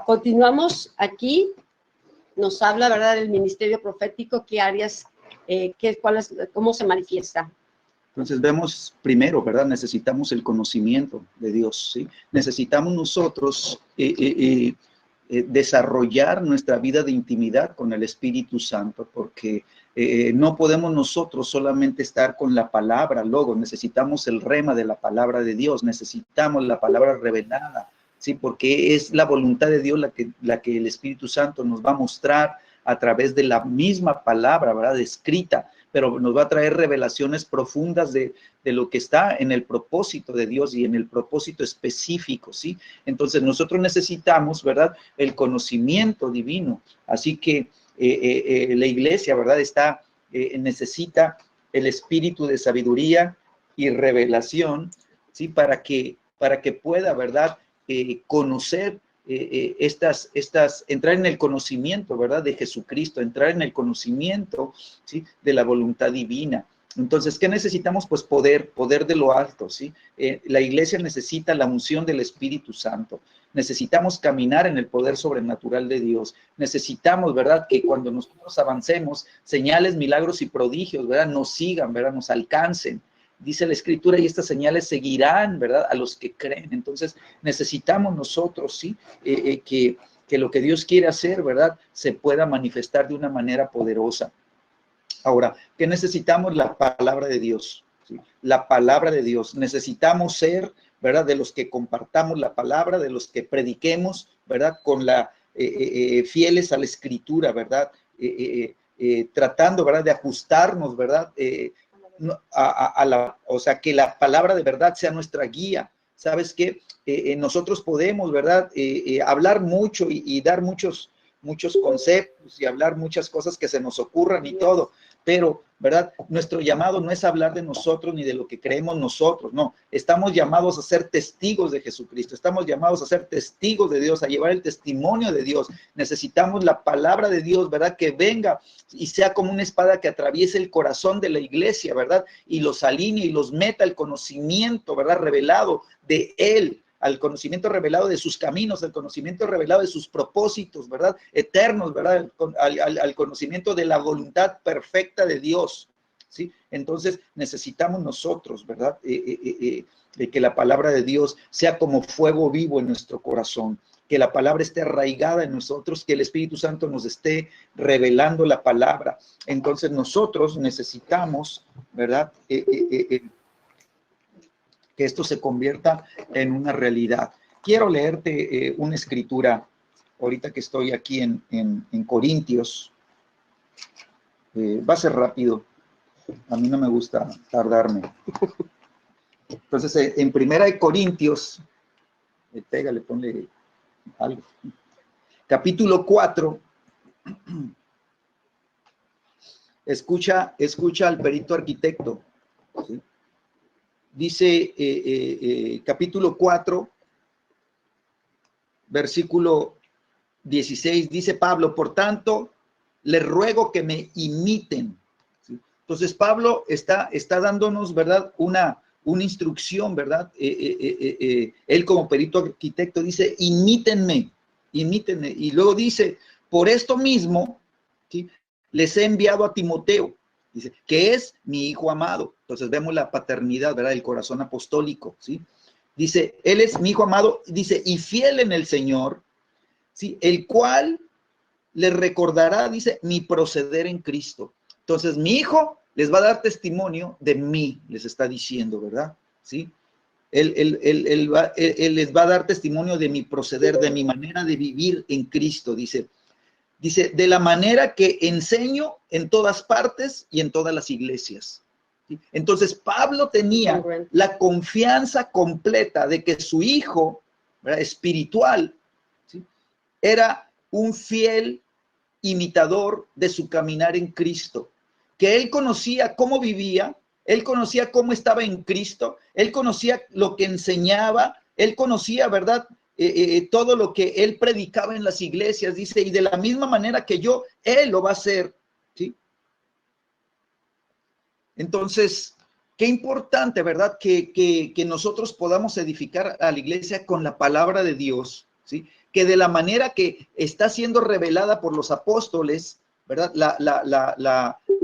Continuamos aquí. Nos habla, ¿verdad?, del ministerio profético, qué áreas, cómo se manifiesta. Entonces vemos primero, ¿verdad? Necesitamos el conocimiento de Dios, ¿sí? Necesitamos nosotros desarrollar nuestra vida de intimidad con el Espíritu Santo, porque no podemos nosotros solamente estar con la palabra, luego necesitamos el rema de la palabra de Dios, necesitamos la palabra revelada, ¿sí? Porque es la voluntad de Dios la que el Espíritu Santo nos va a mostrar a través de la misma palabra, ¿verdad?, escrita, pero nos va a traer revelaciones profundas de lo que está en el propósito de Dios y en el propósito específico, ¿sí? Entonces nosotros necesitamos, ¿verdad?, el conocimiento divino, así que la iglesia, ¿verdad?, necesita el espíritu de sabiduría y revelación, ¿sí?, para que pueda, ¿verdad?, conocer entrar en el conocimiento, ¿verdad?, de Jesucristo, entrar en el conocimiento, ¿sí?, de la voluntad divina. Entonces, ¿qué necesitamos? Pues poder de lo alto, ¿sí? La iglesia necesita la unción del Espíritu Santo. Necesitamos caminar en el poder sobrenatural de Dios. Necesitamos, ¿verdad?, que cuando nosotros avancemos, señales, milagros y prodigios, ¿verdad?, nos sigan, ¿verdad?, nos alcancen. Dice la Escritura, y estas señales seguirán, ¿verdad?, a los que creen. Entonces, necesitamos nosotros, ¿sí?, que lo que Dios quiere hacer, ¿verdad?, se pueda manifestar de una manera poderosa. Ahora, ¿qué necesitamos? La palabra de Dios, ¿sí? La palabra de Dios. Necesitamos ser, ¿verdad?, de los que compartamos la palabra, de los que prediquemos, ¿verdad?, con fieles a la Escritura, ¿verdad?, tratando, ¿verdad?, de ajustarnos, ¿verdad?, o sea, que la palabra de verdad sea nuestra guía, ¿sabes qué? Nosotros podemos, ¿verdad? Hablar mucho y dar muchos conceptos y hablar muchas cosas que se nos ocurran y todo, pero, ¿verdad? Nuestro llamado no es hablar de nosotros ni de lo que creemos nosotros, no. Estamos llamados a ser testigos de Jesucristo, estamos llamados a ser testigos de Dios, a llevar el testimonio de Dios. Necesitamos la palabra de Dios, ¿verdad? Que venga y sea como una espada que atraviese el corazón de la iglesia, ¿verdad? Y los alinee y los meta al conocimiento, ¿verdad? Revelado de Él, al conocimiento revelado de sus caminos, al conocimiento revelado de sus propósitos, ¿verdad? Eternos, ¿verdad? Al conocimiento de la voluntad perfecta de Dios, ¿sí? Entonces necesitamos nosotros, ¿verdad? De que la palabra de Dios sea como fuego vivo en nuestro corazón, que la palabra esté arraigada en nosotros, que el Espíritu Santo nos esté revelando la palabra. Entonces nosotros necesitamos, ¿verdad? Que esto se convierta en una realidad. Quiero leerte una escritura, ahorita que estoy aquí en Corintios. Va a ser rápido, a mí no me gusta tardarme. Entonces, en Primera de Corintios, pégale, ponle algo. Capítulo 4, escucha al perito arquitecto, ¿sí? Dice capítulo 4, versículo 16, dice Pablo, por tanto, les ruego que me imiten. ¿Sí? Entonces Pablo está dándonos, ¿verdad? Una instrucción, ¿verdad? Él como perito arquitecto dice, imítenme. Y luego dice, por esto mismo, ¿sí? Les he enviado a Timoteo. Dice, que es mi hijo amado. Entonces vemos la paternidad, ¿verdad? El corazón apostólico, ¿sí? Dice, él es mi hijo amado, dice, y fiel en el Señor, ¿sí? El cual les recordará, dice, mi proceder en Cristo. Entonces, mi hijo les va a dar testimonio de mí, les está diciendo, ¿verdad? ¿Sí? Él les va a dar testimonio de mi proceder, de mi manera de vivir en Cristo, dice. Dice, de la manera que enseño en todas partes y en todas las iglesias. ¿Sí? Entonces, Pablo tenía la confianza completa de que su hijo, ¿verdad? Espiritual, ¿sí? Era un fiel imitador de su caminar en Cristo, que él conocía cómo vivía, él conocía cómo estaba en Cristo, él conocía lo que enseñaba, él conocía, ¿verdad? Todo lo que él predicaba en las iglesias, dice, y de la misma manera que yo, él lo va a hacer, ¿sí? Entonces, qué importante, ¿verdad? Que nosotros podamos edificar a la iglesia con la palabra de Dios, ¿sí? Que de la manera que está siendo revelada por los apóstoles, ¿verdad?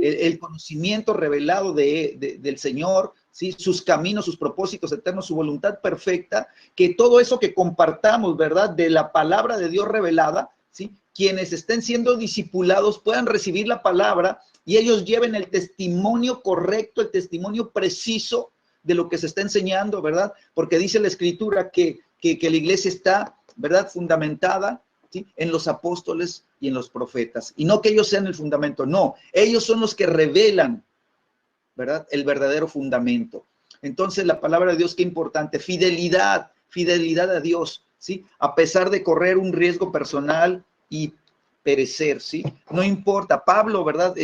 El conocimiento revelado del Señor, ¿sí? Sus caminos, sus propósitos eternos, su voluntad perfecta, que todo eso que compartamos, ¿verdad? De la palabra de Dios revelada, ¿sí? Quienes estén siendo discipulados puedan recibir la palabra y ellos lleven el testimonio correcto, el testimonio preciso de lo que se está enseñando, ¿verdad? Porque dice la Escritura que la iglesia está, ¿verdad? Fundamentada, ¿sí? En los apóstoles y en los profetas. Y no que ellos sean el fundamento, no. Ellos son los que revelan, ¿verdad? El verdadero fundamento. Entonces, la palabra de Dios, qué importante. Fidelidad a Dios, ¿sí? A pesar de correr un riesgo personal y perecer, ¿sí? No importa. Pablo, ¿verdad?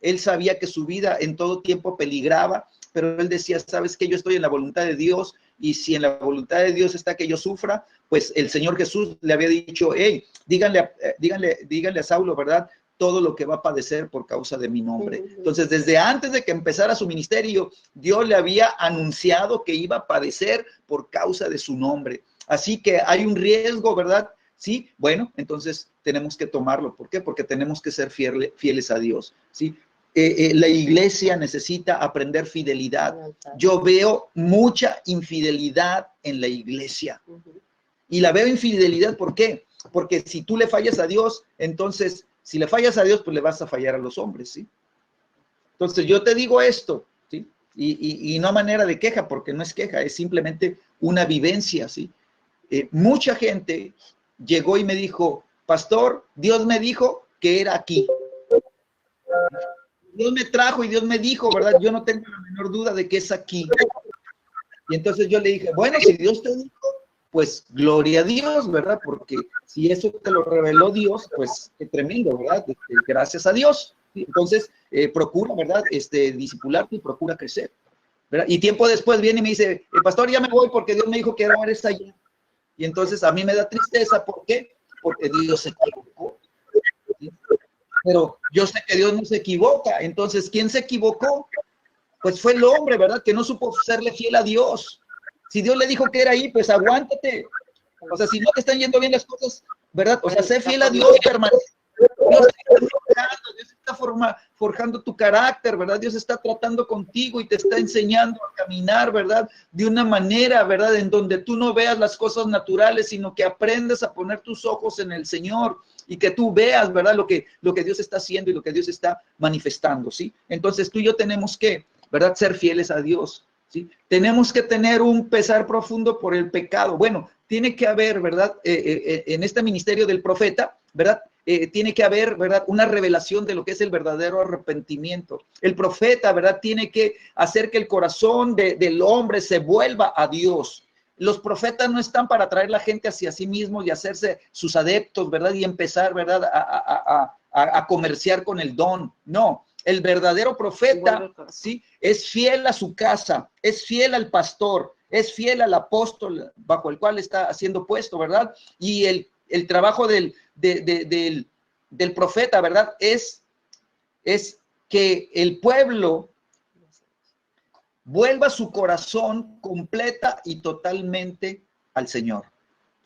Él sabía que su vida en todo tiempo peligraba, pero él decía, ¿sabes qué? Yo estoy en la voluntad de Dios, y si en la voluntad de Dios está que yo sufra, pues el Señor Jesús le había dicho, hey, díganle a Saulo, ¿verdad? Todo lo que va a padecer por causa de mi nombre. Entonces, desde antes de que empezara su ministerio, Dios le había anunciado que iba a padecer por causa de su nombre. Así que hay un riesgo, ¿verdad? Sí, bueno, entonces tenemos que tomarlo. ¿Por qué? Porque tenemos que ser fieles a Dios, ¿sí? La iglesia necesita aprender fidelidad. Yo veo mucha infidelidad en la iglesia. Y la veo infidelidad, ¿por qué? Porque si tú le fallas a Dios, entonces, si le fallas a Dios, pues le vas a fallar a los hombres, ¿sí? Entonces, yo te digo esto, ¿sí? Y no a manera de queja, porque no es queja, es simplemente una vivencia, ¿sí? Mucha gente llegó y me dijo, pastor, Dios me dijo que era aquí. Dios me trajo y Dios me dijo, ¿verdad? Yo no tengo la menor duda de que es aquí. Y entonces yo le dije, bueno, si Dios te dijo, pues gloria a Dios, ¿verdad? Porque si eso te lo reveló Dios, pues qué tremendo, ¿verdad? Gracias a Dios. Entonces, procura, ¿verdad? Discipularte y procura crecer, ¿verdad? Y tiempo después viene y me dice, pastor, ya me voy porque Dios me dijo que ahora está allá. Y entonces a mí me da tristeza, ¿por qué? Porque Dios se equivocó, ¿sí? Pero yo sé que Dios no se equivoca. Entonces, ¿quién se equivocó? Pues fue el hombre, ¿verdad? Que no supo serle fiel a Dios. Si Dios le dijo que era ahí, pues aguántate. O sea, si no te están yendo bien las cosas, ¿verdad? O sea, sé fiel a Dios, permanece. Dios está forjando, Dios está forjando tu carácter, ¿verdad? Dios está tratando contigo y te está enseñando a caminar, ¿verdad? De una manera, ¿verdad? En donde tú no veas las cosas naturales, sino que aprendes a poner tus ojos en el Señor y que tú veas, ¿verdad? Lo que Dios está haciendo y lo que Dios está manifestando, ¿sí? Entonces tú y yo tenemos que, ¿verdad? Ser fieles a Dios, ¿sí? Tenemos que tener un pesar profundo por el pecado. Bueno, tiene que haber, ¿verdad? En este ministerio del profeta, ¿verdad? Tiene que haber, ¿verdad? Una revelación de lo que es el verdadero arrepentimiento. El profeta, ¿verdad? Tiene que hacer que el corazón del hombre se vuelva a Dios. Los profetas no están para traer la gente hacia sí mismos y hacerse sus adeptos, ¿verdad? Y empezar, ¿verdad? A comerciar con el don. No, el verdadero profeta, ¿sí? Es fiel a su casa, es fiel al pastor, es fiel al apóstol bajo el cual está siendo puesto, ¿verdad? Y el trabajo del profeta, ¿verdad? Es que el pueblo vuelva su corazón completa y totalmente al Señor,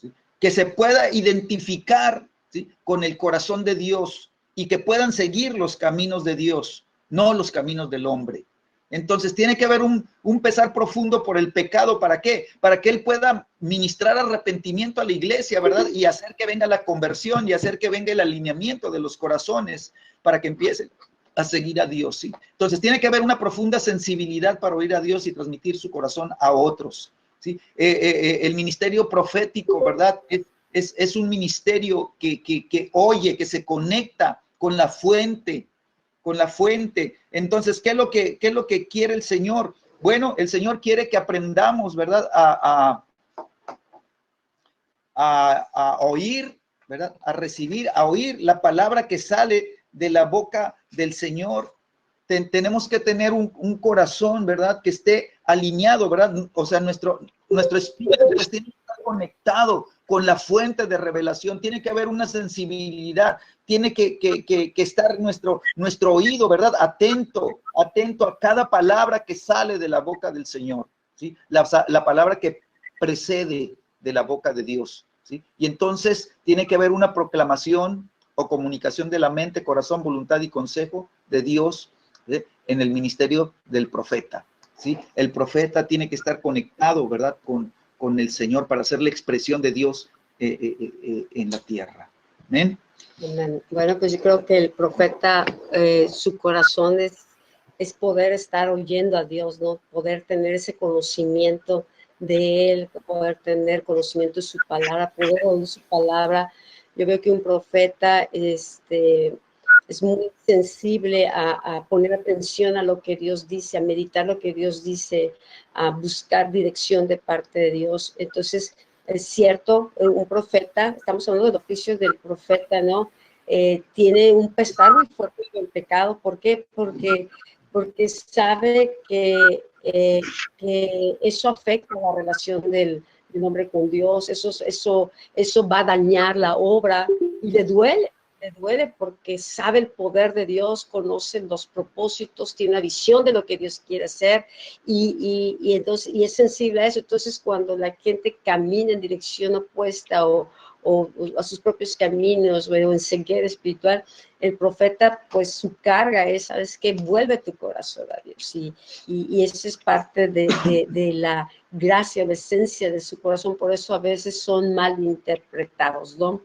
¿sí? Que se pueda identificar, ¿sí? Con el corazón de Dios y que puedan seguir los caminos de Dios, no los caminos del hombre. Entonces tiene que haber un pesar profundo por el pecado. ¿Para qué? Para que Él pueda ministrar arrepentimiento a la iglesia, ¿verdad? Y hacer que venga la conversión y hacer que venga el alineamiento de los corazones para que empiecen a seguir a Dios, ¿sí? Entonces tiene que haber una profunda sensibilidad para oír a Dios y transmitir su corazón a otros, ¿sí? El ministerio profético, ¿verdad? Es un ministerio que oye, que se conecta con la fuente, Entonces, ¿qué es lo que quiere el Señor? Bueno, el Señor quiere que aprendamos, ¿verdad? A oír, ¿verdad? A recibir, a oír la palabra que sale de la boca del Señor. Tenemos que tener un corazón, ¿verdad? Que esté alineado, ¿verdad? O sea, nuestro espíritu pues tiene que estar conectado con la fuente de revelación. Tiene que haber una sensibilidad. Tiene que estar nuestro oído, ¿verdad? Atento a cada palabra que sale de la boca del Señor, ¿sí? La palabra que precede de la boca de Dios, ¿sí? Y entonces tiene que haber una proclamación o comunicación de la mente, corazón, voluntad y consejo de Dios, ¿sí? En el ministerio del profeta, ¿sí? El profeta tiene que estar conectado, ¿verdad? Con el Señor para hacer la expresión de Dios en la tierra. ¿Amén? Bueno, pues yo creo que el profeta, su corazón es poder estar oyendo a Dios, ¿no? Poder tener ese conocimiento de Él, poder tener conocimiento de su palabra, poder oír su palabra. Yo veo que un profeta es muy sensible a poner atención a lo que Dios dice, a meditar lo que Dios dice, a buscar dirección de parte de Dios. Entonces, es cierto, un profeta, estamos hablando del oficio del profeta, ¿no? Tiene un pesar muy fuerte con el pecado. ¿Por qué? Porque sabe que eso afecta la relación del hombre con Dios, eso va a dañar la obra y le duele porque sabe el poder de Dios, conoce los propósitos, tiene una visión de lo que Dios quiere hacer y entonces, y es sensible a eso. Entonces, cuando la gente camina en dirección opuesta o a sus propios caminos o en ceguera espiritual, el profeta, pues su carga es, ¿sabes qué? Vuelve tu corazón a Dios y eso es parte de la gracia, la esencia de su corazón. Por eso a veces son mal interpretados, ¿no?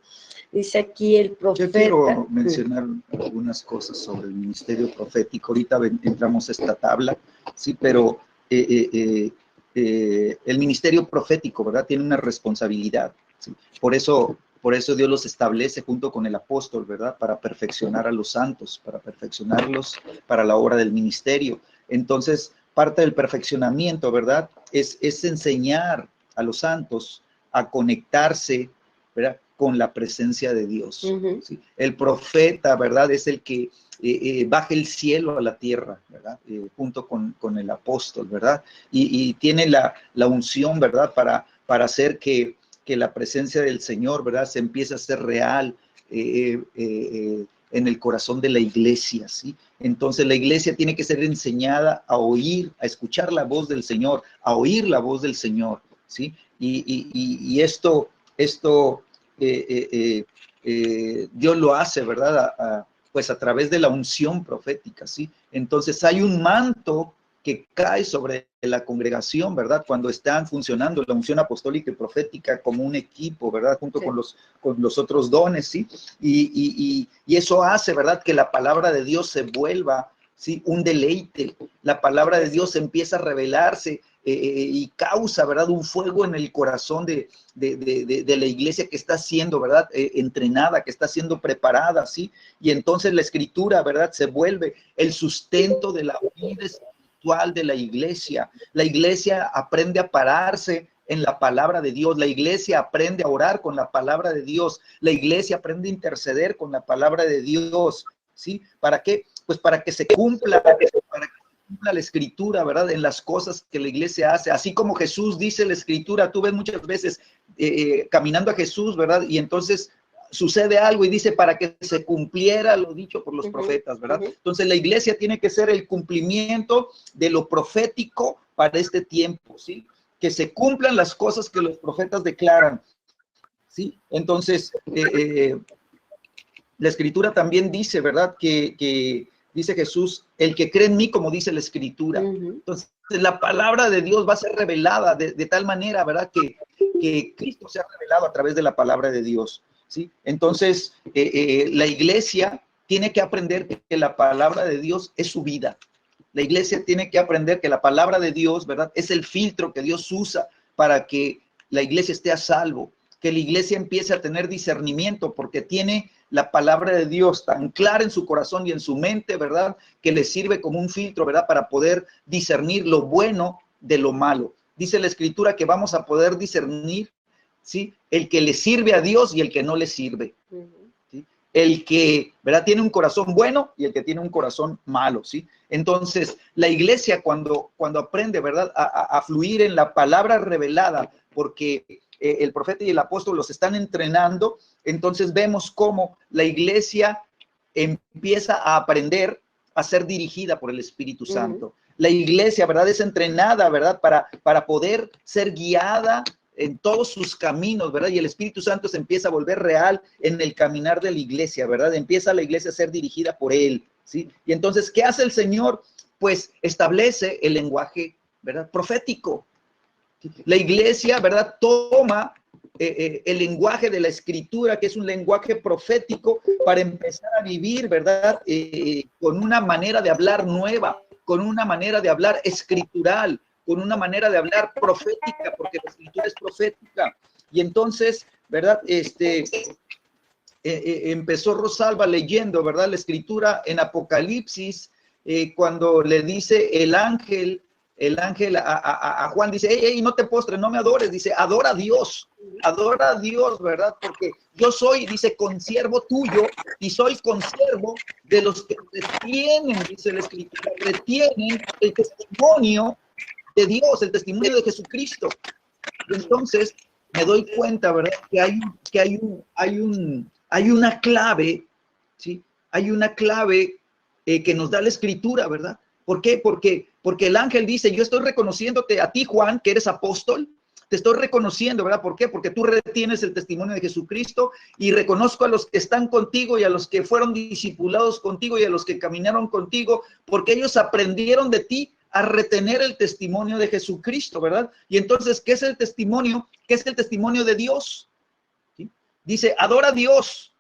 Dice aquí el profeta. Yo quiero mencionar algunas cosas sobre el ministerio profético. Ahorita entramos a esta tabla, sí, pero el ministerio profético, ¿verdad? Tiene una responsabilidad, ¿sí? Por eso Dios los establece junto con el apóstol, ¿verdad? Para perfeccionar a los santos, para perfeccionarlos para la obra del ministerio. Entonces, parte del perfeccionamiento, ¿verdad? Es enseñar a los santos a conectarse, ¿verdad?, con la presencia de Dios. ¿Sí? El profeta, ¿verdad?, es el que baja el cielo a la tierra, ¿verdad?, junto con el apóstol, ¿verdad? Y tiene la unción, ¿verdad?, para hacer que la presencia del Señor, ¿verdad?, se empiece a hacer real en el corazón de la iglesia, ¿sí? Entonces la iglesia tiene que ser enseñada a oír, a escuchar la voz del Señor, a oír la voz del Señor, ¿sí? Y esto Dios lo hace, ¿verdad? Pues a través de la unción profética, ¿sí? Entonces hay un manto que cae sobre la congregación, ¿verdad? Cuando están funcionando la unción apostólica y profética como un equipo, ¿verdad? Junto Sí. con los otros dones, ¿sí? Y eso hace, ¿verdad?, que la palabra de Dios se vuelva, ¿sí?, un deleite. La palabra de Dios empieza a revelarse y causa, ¿verdad?, un fuego en el corazón de la iglesia que está siendo, ¿verdad?, entrenada, que está siendo preparada, ¿sí? Y entonces la escritura, ¿verdad?, se vuelve el sustento de la vida espiritual de la iglesia. La iglesia aprende a pararse en la palabra de Dios. La iglesia aprende a orar con la palabra de Dios. La iglesia aprende a interceder con la palabra de Dios, ¿sí? ¿Para qué? Pues para que se cumpla la escritura, ¿verdad?, en las cosas que la iglesia hace. Así como Jesús dice la escritura, tú ves muchas veces caminando a Jesús, ¿verdad? Y entonces sucede algo y dice para que se cumpliera lo dicho por los profetas, ¿verdad? Entonces la iglesia tiene que ser el cumplimiento de lo profético para este tiempo, ¿sí? Que se cumplan las cosas que los profetas declaran, ¿sí? Entonces, la escritura también dice, ¿verdad?, que dice Jesús, el que cree en mí, como dice la escritura. Entonces, la palabra de Dios va a ser revelada de tal manera, ¿verdad?, que Cristo se ha revelado a través de la palabra de Dios, ¿sí? Entonces, la iglesia tiene que aprender que la palabra de Dios es su vida. La iglesia tiene que aprender que la palabra de Dios, ¿verdad?, es el filtro que Dios usa para que la iglesia esté a salvo, que la iglesia empiece a tener discernimiento, porque tiene la palabra de Dios tan clara en su corazón y en su mente, ¿verdad?, que le sirve como un filtro, ¿verdad?, para poder discernir lo bueno de lo malo. Dice la escritura que vamos a poder discernir, ¿sí?, el que le sirve a Dios y el que no le sirve. ¿Sí? El que, ¿verdad?, tiene un corazón bueno y el que tiene un corazón malo, ¿sí? Entonces, la iglesia cuando aprende, ¿verdad?, a fluir en la palabra revelada, porque el profeta y el apóstol los están entrenando, entonces vemos cómo la iglesia empieza a aprender a ser dirigida por el Espíritu Santo. La iglesia, ¿verdad?, es entrenada, ¿verdad?, para poder ser guiada en todos sus caminos, ¿verdad? Y el Espíritu Santo se empieza a volver real en el caminar de la iglesia, ¿verdad? Empieza la iglesia a ser dirigida por Él, ¿sí? Y entonces, ¿qué hace el Señor? Pues establece el lenguaje, ¿verdad?, profético. La iglesia, ¿verdad?, toma el lenguaje de la escritura, que es un lenguaje profético, para empezar a vivir, ¿verdad?, con una manera de hablar nueva, con una manera de hablar escritural, con una manera de hablar profética, porque la escritura es profética. Y entonces, ¿verdad?, empezó Rosalba leyendo, ¿verdad?, la escritura en Apocalipsis, cuando le dice el ángel a Juan, dice, hey, no te postres, no me adores, dice, adora a Dios, ¿verdad? Porque yo soy, dice, consiervo tuyo y soy consiervo de los que retienen, dice la escritura, retienen el testimonio de Dios, el testimonio de Jesucristo. Y entonces me doy cuenta, ¿verdad?, que hay una clave, ¿sí? Hay una clave que nos da la escritura, ¿verdad? ¿Por qué? Porque el ángel dice, yo estoy reconociéndote a ti, Juan, que eres apóstol, te estoy reconociendo, ¿verdad? ¿Por qué? Porque tú retienes el testimonio de Jesucristo y reconozco a los que están contigo y a los que fueron discipulados contigo y a los que caminaron contigo, porque ellos aprendieron de ti a retener el testimonio de Jesucristo, ¿verdad? Y entonces, ¿qué es el testimonio? ¿Qué es el testimonio de Dios? ¿Sí? Dice, adora a Dios,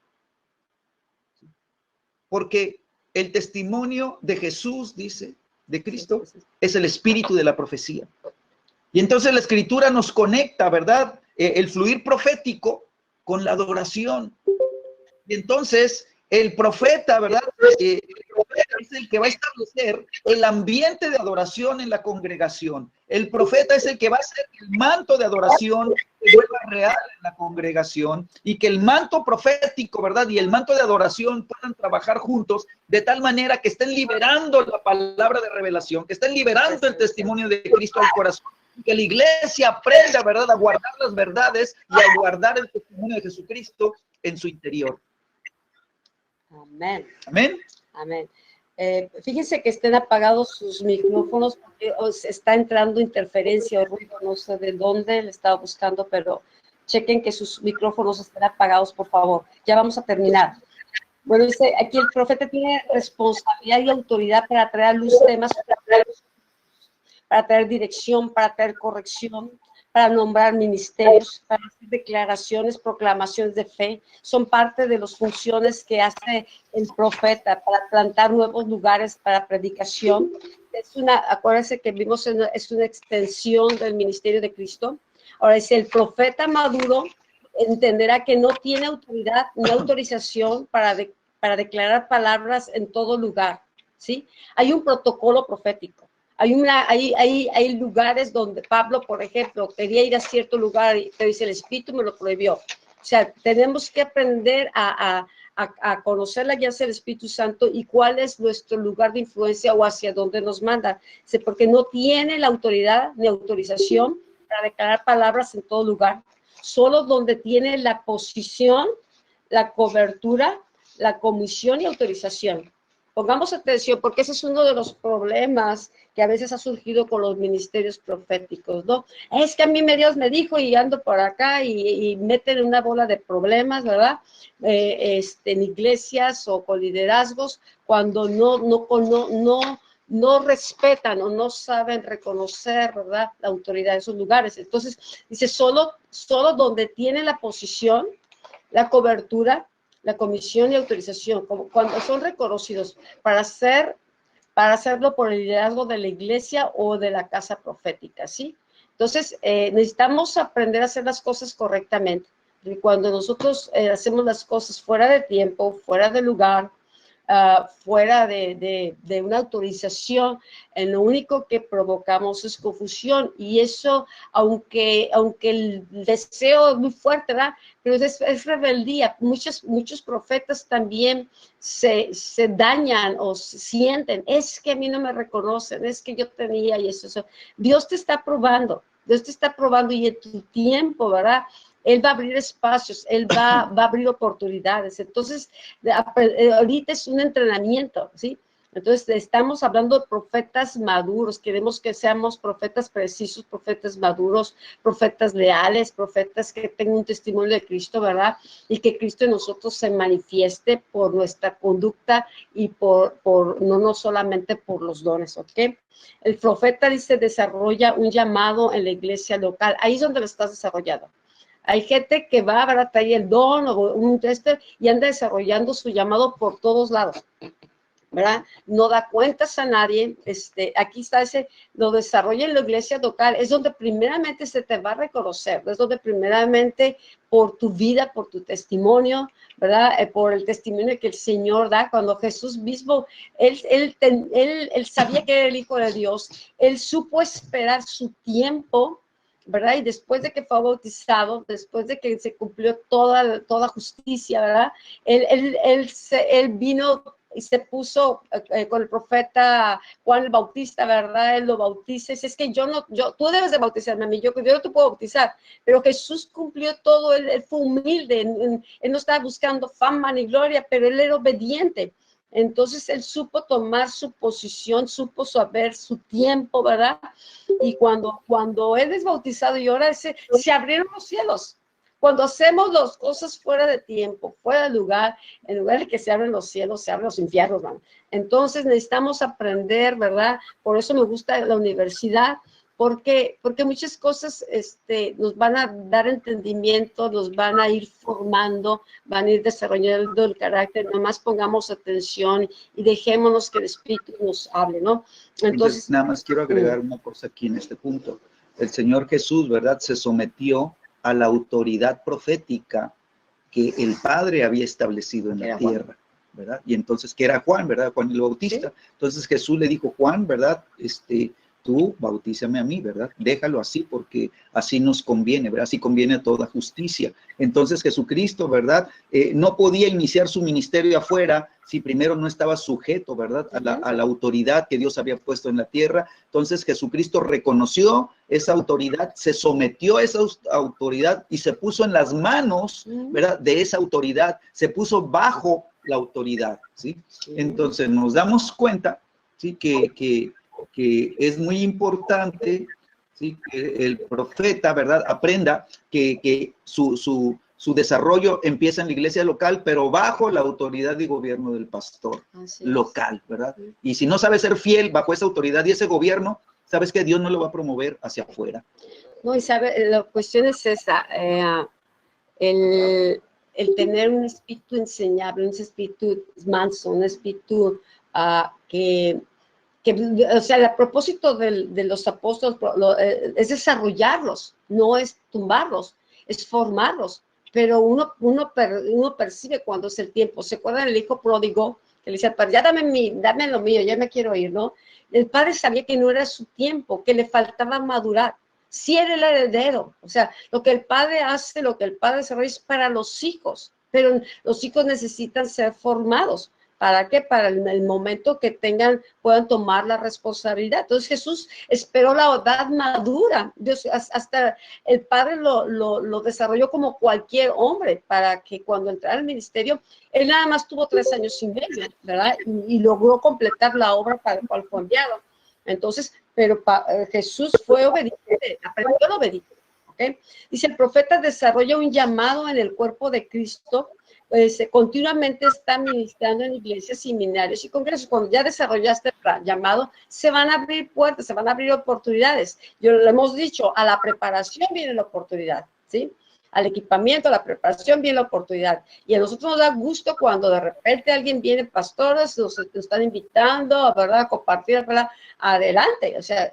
porque el testimonio de Jesús, dice, de Cristo, es el espíritu de la profecía. Y entonces la escritura nos conecta, ¿verdad?, el fluir profético con la adoración. Y entonces el profeta, ¿verdad?, dice el que va a establecer el ambiente de adoración en la congregación. El profeta es el que va a hacer que el manto de adoración se vuelva real en la congregación y que el manto profético, ¿verdad? Y el manto de adoración puedan trabajar juntos de tal manera que estén liberando la palabra de revelación, que estén liberando el testimonio de Cristo al corazón. Que la iglesia aprenda, ¿verdad?, a guardar las verdades y a guardar el testimonio de Jesucristo en su interior. Amén. Amén. Amén. Fíjense que estén apagados sus micrófonos porque os está entrando interferencia o ruido, no sé de dónde, le estaba buscando, pero chequen que sus micrófonos estén apagados, por favor. Ya vamos a terminar. Bueno, dice, aquí el profeta tiene responsabilidad y autoridad para traer a luz temas, para traer dirección, para traer corrección, para nombrar ministerios, para hacer declaraciones, proclamaciones de fe. Son parte de las funciones que hace el profeta para plantar nuevos lugares para predicación. Acuérdense que vimos, es una extensión del ministerio de Cristo. Ahora dice, el profeta maduro entenderá que no tiene autoridad ni autorización para declarar palabras en todo lugar, ¿sí? Hay un protocolo profético. Hay lugares donde Pablo, por ejemplo, quería ir a cierto lugar, pero dice, el Espíritu me lo prohibió. O sea, tenemos que aprender a conocer la guía del Espíritu Santo y cuál es nuestro lugar de influencia o hacia dónde nos manda. Porque no tiene la autoridad ni autorización para declarar palabras en todo lugar. Solo donde tiene la posición, la cobertura, la comisión y autorización. Pongamos atención, porque ese es uno de los problemas que a veces ha surgido con los ministerios proféticos, ¿no? Es que a mí Dios me dijo y ando por acá y meten una bola de problemas, ¿verdad? En iglesias o con liderazgos, cuando no respetan o no saben reconocer, ¿verdad?, la autoridad de esos lugares. Entonces, dice, solo donde tiene la posición, la cobertura, la comisión y autorización, como cuando son reconocidos para hacerlo por el liderazgo de la iglesia o de la casa profética, ¿sí? Entonces, necesitamos aprender a hacer las cosas correctamente. Y cuando nosotros hacemos las cosas fuera de tiempo, fuera de lugar, fuera de una autorización, lo único que provocamos es confusión, y eso, aunque el deseo es muy fuerte, ¿verdad?, pero es rebeldía. Muchos profetas también se dañan o se sienten, es que a mí no me reconocen, es que yo tenía y eso. Dios te está probando y en tu tiempo, ¿verdad?, Él va a abrir espacios, Él va a abrir oportunidades. Entonces, ahorita es un entrenamiento, ¿sí? Entonces, estamos hablando de profetas maduros. Queremos que seamos profetas precisos, profetas maduros, profetas leales, profetas que tengan un testimonio de Cristo, ¿verdad? Y que Cristo en nosotros se manifieste por nuestra conducta y no solamente por los dones, ¿ok? El profeta, dice, desarrolla un llamado en la iglesia local. Ahí es donde lo estás desarrollando. Hay gente que va a traer el don o un tester y anda desarrollando su llamado por todos lados, ¿verdad? No da cuentas a nadie. Aquí está lo desarrolla en la iglesia local, es donde primeramente se te va a reconocer, es donde primeramente por tu vida, por tu testimonio, ¿verdad? Por el testimonio que el Señor da. Cuando Jesús mismo, él sabía que era el Hijo de Dios, él supo esperar su tiempo, ¿verdad? Y después de que fue bautizado, después de que se cumplió toda justicia, ¿verdad? Él vino y se puso con el profeta Juan el Bautista, ¿verdad? Él lo bautiza y dice, es que tú debes de bautizarme a mí, yo no te puedo bautizar, pero Jesús cumplió todo, él fue humilde, él no estaba buscando fama ni gloria, pero él era obediente. Entonces él supo tomar su posición, supo saber su tiempo, ¿verdad? Y cuando él es bautizado y ahora se abrieron los cielos. Cuando hacemos las cosas fuera de tiempo, fuera de lugar, en lugar de que se abren los cielos, se abren los infiernos, ¿verdad? Entonces necesitamos aprender, ¿verdad? Por eso me gusta la universidad, porque muchas cosas nos van a dar entendimiento, nos van a ir formando, van a ir desarrollando el carácter. Nomás pongamos atención y dejémonos que el Espíritu nos hable, ¿no? Entonces nada más quiero agregar una cosa aquí en este punto. El Señor Jesús, ¿verdad?, se sometió a la autoridad profética que el Padre había establecido en la tierra. ¿verdad? Y entonces, que era Juan, ¿verdad? Juan el Bautista. Sí. Entonces Jesús le dijo, Juan, ¿verdad? Tú bautízame a mí, ¿verdad? Déjalo así porque así nos conviene, ¿verdad? Así conviene a toda justicia. Entonces Jesucristo, ¿verdad? No podía iniciar su ministerio afuera si primero no estaba sujeto, ¿verdad? A la autoridad que Dios había puesto en la tierra. Entonces Jesucristo reconoció esa autoridad, se sometió a esa autoridad y se puso en las manos, ¿verdad? De esa autoridad, se puso bajo la autoridad, ¿sí? Entonces nos damos cuenta, ¿sí? Que es muy importante, ¿sí? Que el profeta, ¿verdad? Aprenda que su desarrollo empieza en la iglesia local, pero bajo la autoridad y gobierno del pastor local, ¿verdad? Y si no sabe ser fiel bajo esa autoridad y ese gobierno, sabes que Dios no lo va a promover hacia afuera. No, y sabe, la cuestión es esa, el tener un espíritu enseñable, un espíritu manso, un espíritu que, o sea, el propósito de los apóstoles es desarrollarlos, no es tumbarlos, es formarlos. Pero uno percibe cuando es el tiempo. ¿Se acuerdan del hijo pródigo? Que le decía, ya dame lo mío, ya me quiero ir, ¿no? El padre sabía que no era su tiempo, que le faltaba madurar. Sí era el heredero, o sea, lo que el padre hace, lo que el padre desarrolla es para los hijos, pero los hijos necesitan ser formados. ¿Para qué? Para el momento que puedan tomar la responsabilidad. Entonces Jesús esperó la edad madura. Dios, hasta el Padre lo desarrolló como cualquier hombre, para que cuando entrara al ministerio, él nada más tuvo 3 años y medio, ¿verdad? Y logró completar la obra para la cual fue enviado. Entonces, pero Jesús fue obediente, aprendió la obediencia. ¿Okay? Dice, el profeta desarrolla un llamado en el cuerpo de Cristo, pues continuamente está ministrando en iglesias, seminarios y congresos. Cuando ya desarrollaste el llamado, se van a abrir puertas, se van a abrir oportunidades. Yo lo hemos dicho, a la preparación viene la oportunidad, ¿sí? Al equipamiento, a la preparación viene la oportunidad. Y a nosotros nos da gusto cuando de repente alguien viene, pastores, nos están invitando, ¿verdad?, a compartir, ¿verdad?, adelante. O sea,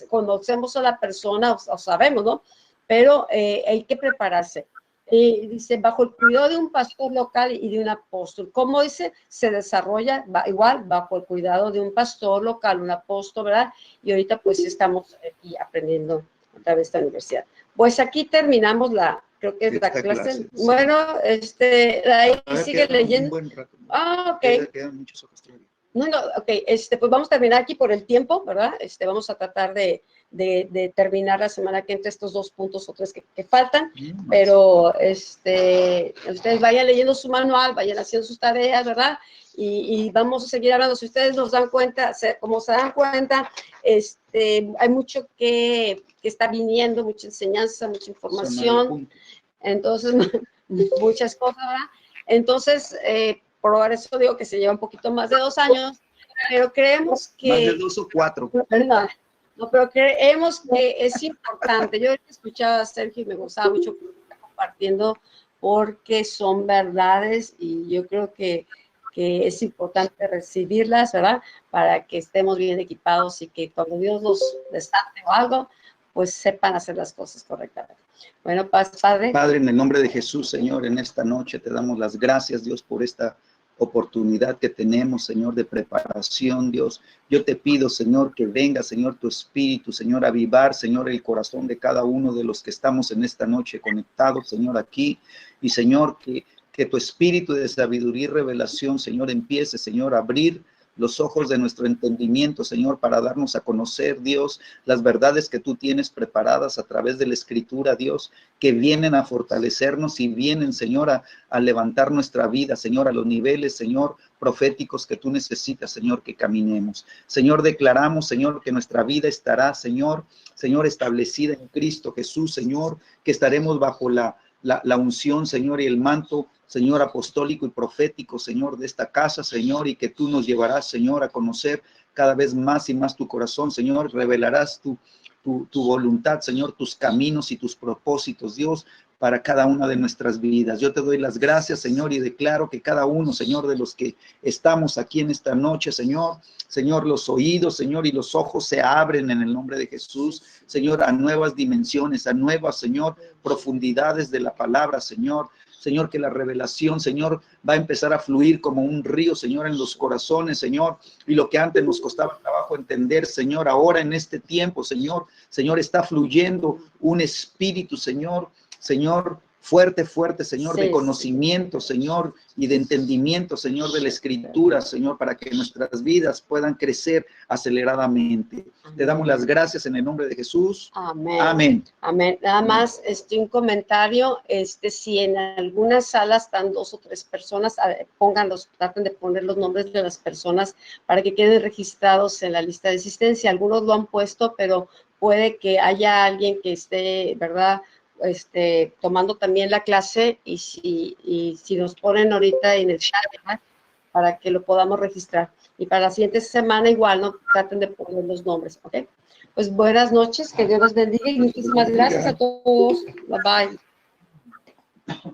conocemos a la persona, o sabemos, ¿no? Pero hay que prepararse. Dice, bajo el cuidado de un pastor local y de un apóstol. ¿Cómo dice? Se desarrolla igual bajo el cuidado de un pastor local, un apóstol, ¿verdad? Y ahorita pues estamos aquí aprendiendo a través de esta universidad. Pues aquí terminamos creo que es la clase. Sí. Bueno, ahí sigue leyendo. Un buen rato, ¿no? Ok. Quedan muchos ojos todavía. No, ok, pues vamos a terminar aquí por el tiempo, ¿verdad? Vamos a tratar de terminar la semana que entre estos 2 puntos o 3 que faltan, pero ustedes vayan leyendo su manual, vayan haciendo sus tareas, ¿verdad? Y vamos a seguir hablando. Si ustedes nos dan cuenta, como se dan cuenta, hay mucho que está viniendo, mucha enseñanza, mucha información, entonces, muchas cosas, ¿verdad? Entonces, por eso digo que se lleva un poquito más de 2 años, pero creemos que... Más de 2 o 4. No, pero creemos que es importante. Yo escuchaba a Sergio y me gustaba mucho compartiendo porque son verdades y yo creo que es importante recibirlas, ¿verdad? Para que estemos bien equipados y que cuando Dios los desate o algo, pues sepan hacer las cosas correctamente. Bueno, Padre. Padre, en el nombre de Jesús, Señor, en esta noche te damos las gracias, Dios, por esta oportunidad que tenemos, Señor, de preparación, Dios. Yo te pido, Señor, que venga, Señor, tu espíritu, Señor, a avivar, Señor, el corazón de cada uno de los que estamos en esta noche conectados, Señor, aquí. Y, Señor, que tu espíritu de sabiduría y revelación, Señor, empiece, Señor, a abrir los ojos de nuestro entendimiento, Señor, para darnos a conocer, Dios, las verdades que tú tienes preparadas a través de la Escritura, Dios, que vienen a fortalecernos y vienen, Señor, a levantar nuestra vida, Señor, a los niveles, Señor, proféticos que tú necesitas, Señor, que caminemos. Señor, declaramos, Señor, que nuestra vida estará, Señor, establecida en Cristo Jesús, Señor, que estaremos bajo la unción, Señor, y el manto, Señor, apostólico y profético, Señor, de esta casa, Señor, y que tú nos llevarás, Señor, a conocer cada vez más y más tu corazón, Señor, revelarás tu voluntad, Señor, tus caminos y tus propósitos, Dios, para cada una de nuestras vidas. Yo te doy las gracias, Señor, y declaro que cada uno, Señor, de los que estamos aquí en esta noche, Señor, los oídos, Señor, y los ojos se abren en el nombre de Jesús, Señor, a nuevas dimensiones, a nuevas, Señor, profundidades de la palabra, Señor. Señor, que la revelación, Señor, va a empezar a fluir como un río, Señor, en los corazones, Señor, y lo que antes nos costaba trabajo entender, Señor, ahora en este tiempo, Señor, está fluyendo un espíritu, Señor, fuerte, Señor, Sí, de conocimiento, Señor, y de entendimiento, Señor, de la Escritura, Señor, para que nuestras vidas puedan crecer aceleradamente. Te damos las gracias en el nombre de Jesús. Amén. Amén. Amén. Nada más, un comentario, si en algunas salas están 2 o 3 personas, traten de poner los nombres de las personas para que queden registrados en la lista de asistencia. Algunos lo han puesto, pero puede que haya alguien que esté, ¿verdad?, tomando también la clase, y si nos ponen ahorita en el chat, ¿verdad?, para que lo podamos registrar. Y para la siguiente semana igual, no traten de poner los nombres, ¿ok? Pues buenas noches, que Dios los bendiga y muchísimas gracias a todos. Bye bye.